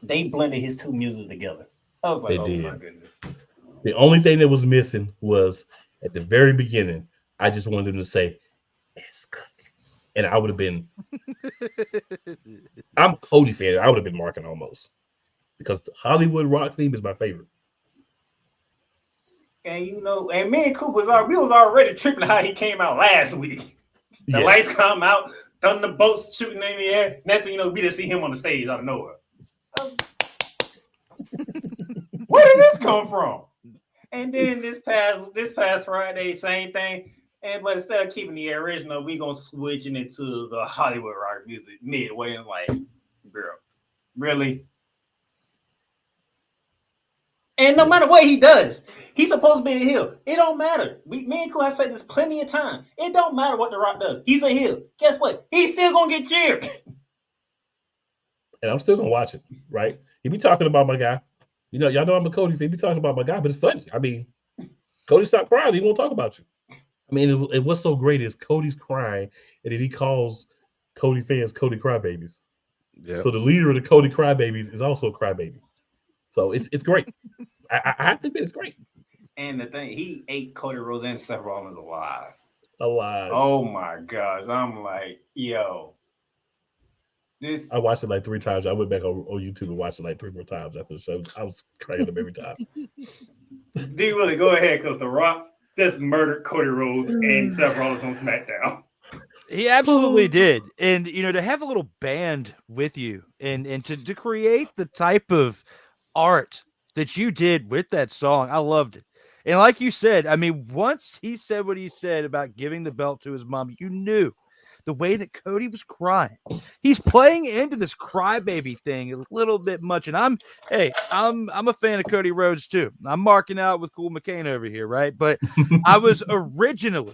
They blended his two music together. I was like, my goodness. The only thing that was missing was at the very beginning, I just wanted him to say, it's cooking. And I would have been, I'm a Cody fan. I would have been marking almost. Because the Hollywood Rock theme is my favorite. And you know, and me and Coop we was already tripping how he came out last week. The lights come out, thunderbolts shooting in the air. Next thing you know, we just see him on the stage out of nowhere. Where did this come from? And then this past Friday, same thing. But instead of keeping the original, we gonna switch it into the Hollywood Rock music midway. And like, bro, really? And no matter what he does, he's supposed to be a heel. It don't matter. Me and Cool have said this plenty of time. It don't matter what The Rock does. He's a heel. Guess what? He's still gonna get cheered. And I'm still gonna watch it, right? He be talking about my guy. You know, y'all know I'm a Cody fan. He be talking about my guy, but it's funny. I mean, Cody stopped crying. He won't talk about you. I mean, it what's so great is Cody's crying, and then he calls Cody fans Cody crybabies. Yeah. So the leader of the Cody crybabies is also a crybaby. So it's great. I think that it's great. And the thing, he ate Cody Rhodes and Seth Rollins alive. Alive. Oh my gosh. I'm like, yo. I watched it like 3 times. I went back on YouTube and watched it like 3 more times after the show. I was crying them every time. D Willie, go ahead, because The Rock just murdered Cody Rhodes and Seth Rollins on SmackDown. He absolutely did. And, you know, to have a little band with you and to create the type of art that you did with that song, I loved it. And like you said, I mean, once he said what he said about giving the belt to his mom, you knew the way that Cody was crying. He's playing into this crybaby thing a little bit much. And I'm a fan of Cody Rhodes too. I'm marking out with Cool McCain over here, right? But I was originally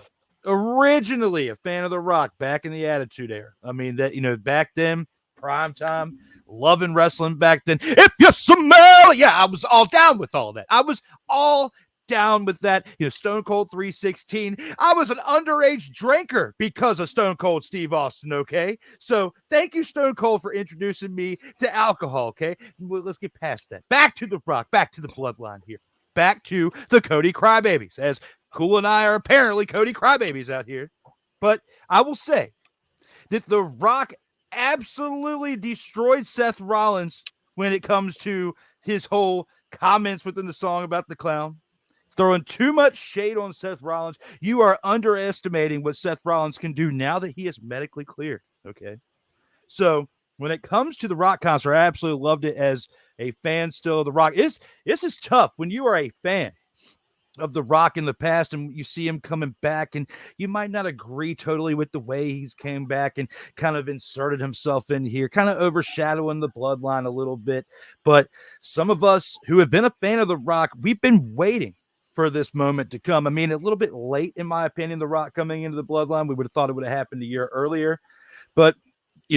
a fan of The Rock back in the Attitude Era. I mean, that, you know, back then, prime time, loving wrestling back then. If you smell, I was all down with all that. I was all down with that. You know, Stone Cold 316. I was an underage drinker because of Stone Cold Steve Austin, okay? So thank you, Stone Cold, for introducing me to alcohol, okay? Well, let's get past that. Back to The Rock, back to the bloodline here. Back to the Cody Crybabies, as Cool and I are apparently Cody Crybabies out here. But I will say that The Rock absolutely destroyed Seth Rollins when it comes to his whole comments within the song about the clown. Throwing too much shade on Seth Rollins. You are underestimating what Seth Rollins can do now that he is medically cleared. Okay. So when it comes to the Rock concert, I absolutely loved it as a fan still of the Rock. This is tough when you are a fan of the Rock in the past and you see him coming back and you might not agree totally with the way he's came back and kind of inserted himself in here, kind of overshadowing the bloodline a little bit. But some of us who have been a fan of the Rock, we've been waiting for this moment to come. I mean, a little bit late, in my opinion, the Rock coming into the bloodline. We would have thought it would have happened a year earlier. But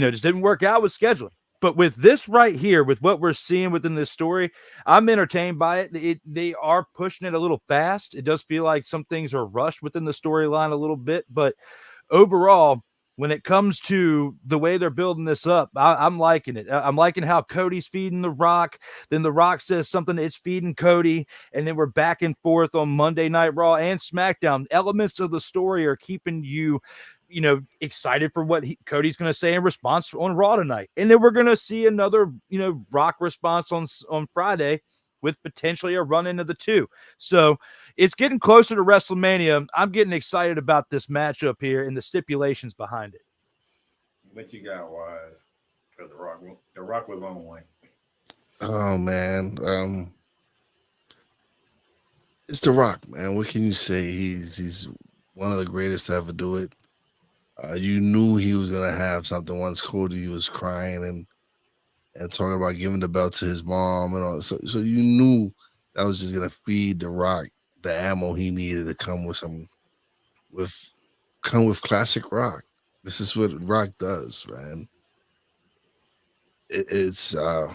just didn't work out with scheduling. But with this right here, with what we're seeing within this story, I'm entertained by it. They are pushing it a little fast. It does feel like some things are rushed within the storyline a little bit, but overall, when it comes to the way they're building this up, I'm liking it. I'm liking how Cody's feeding The Rock. Then The Rock says something, it's feeding Cody. And then we're back and forth on Monday Night Raw and SmackDown. Elements of the story are keeping you, excited for what Cody's going to say in response on Raw tonight. And then we're going to see another, Rock response on Friday with potentially a run into the two. So it's getting closer to WrestleMania. I'm getting excited about this matchup here and the stipulations behind it. What you got, Wise? Because the Rock was on one. Oh man, it's The Rock, man. What can you say? He's one of the greatest to ever do it. You knew he was gonna have something once Cody was crying and talking about giving the belt to his mom and all. So you knew that was just gonna feed The Rock the ammo he needed to come with classic Rock. This is what Rock does, man. It's gonna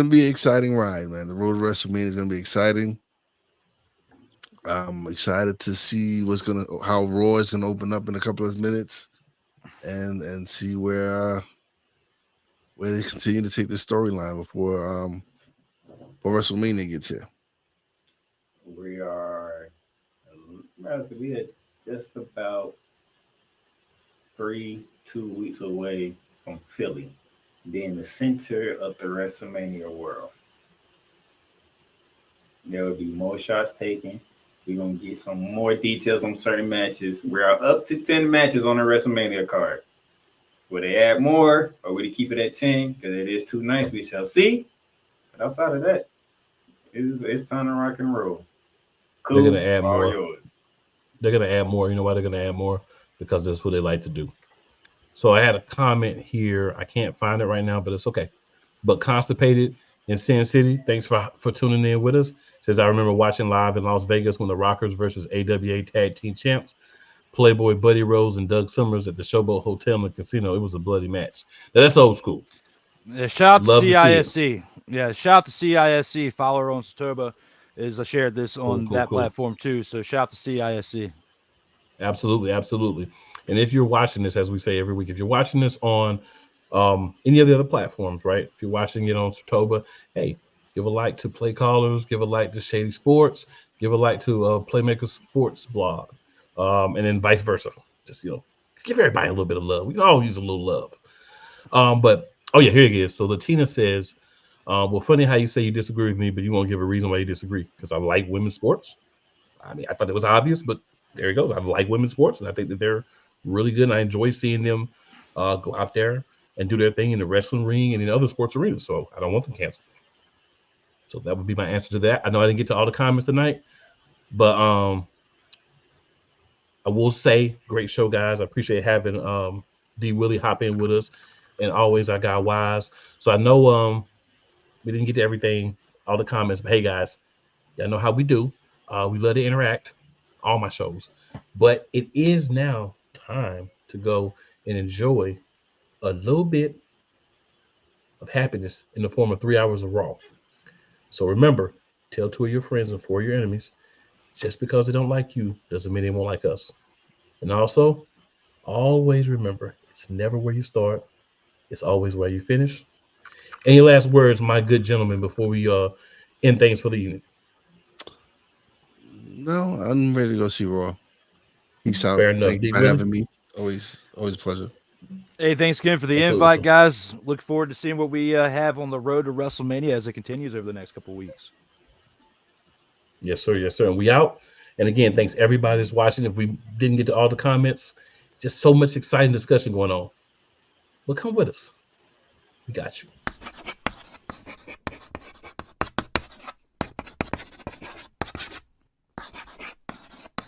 be an exciting ride, man. The road to WrestleMania is gonna be exciting. I'm excited to see how Raw is gonna open up in a couple of minutes, and see where they continue to take this storyline before WrestleMania gets here. We are just about 2 weeks away from Philly being the center of the WrestleMania world. There will be more shots taken. We're going to get some more details on certain matches. We are up to 10 matches on the WrestleMania card. Will they add more or will they keep it at 10? Because it is too nice. We shall see. But outside of that, it's time to rock and roll. Cool. They're going to add more. Yours. They're going to add more. You know why they're going to add more? Because that's what they like to do. So I had a comment here. I can't find it right now, but it's okay. But Constipated in Sin City, thanks for tuning in with us. Says, I remember watching live in Las Vegas when the Rockers versus AWA Tag Team Champs, Playboy Buddy Rose and Doug Summers at the Showboat Hotel in the casino. It was a bloody match. Now, that's old school. Yeah, shout out to CISC. Yeah, shout out to CISC. Follower on Saturba is I shared this on that platform too. So shout out to CISC. Absolutely, absolutely. And if you're watching this, as we say every week, if you're watching this on any of the other platforms, right? If you're watching it on Saturba, hey, give a like to Play Callers, give a like to Shady Sports, give a like to Playmaker Sports blog, and then vice versa. Just, give everybody a little bit of love. We can all use a little love. But, oh yeah, here it is. So Latina says, well, funny how you say you disagree with me, but you won't give a reason why you disagree. Because I like women's sports. I mean, I thought it was obvious, but there it goes. I like women's sports, and I think that they're really good. And I enjoy seeing them go out there and do their thing in the wrestling ring and in other sports arenas. So I don't want them canceled. So that would be my answer to that. I know I didn't get to all the comments tonight, but I will say, great show, guys. I appreciate having D. Willie hop in with us, and always our guy Wise. So I know we didn't get to everything, all the comments, but hey, guys, y'all know how we do. We love to interact, all my shows. But it is now time to go and enjoy a little bit of happiness in the form of 3 hours of Raw. So remember, tell 2 of your friends and 4 of your enemies. Just because they don't like you doesn't mean they won't like us. And also, always remember, it's never where you start. It's always where you finish. Any last words, my good gentlemen, before we end things for the evening? No, I'm ready to go see Raw. Peace out. Fair enough. Thank you for having me. Always a pleasure. Hey, thanks again for the invite, guys. Look forward to seeing what we have on the road to WrestleMania as it continues over the next couple of weeks. Yes, sir. Yes, sir. And we out. And again, thanks everybody that's watching. If we didn't get to all the comments, just so much exciting discussion going on. Well, come with us. We got you.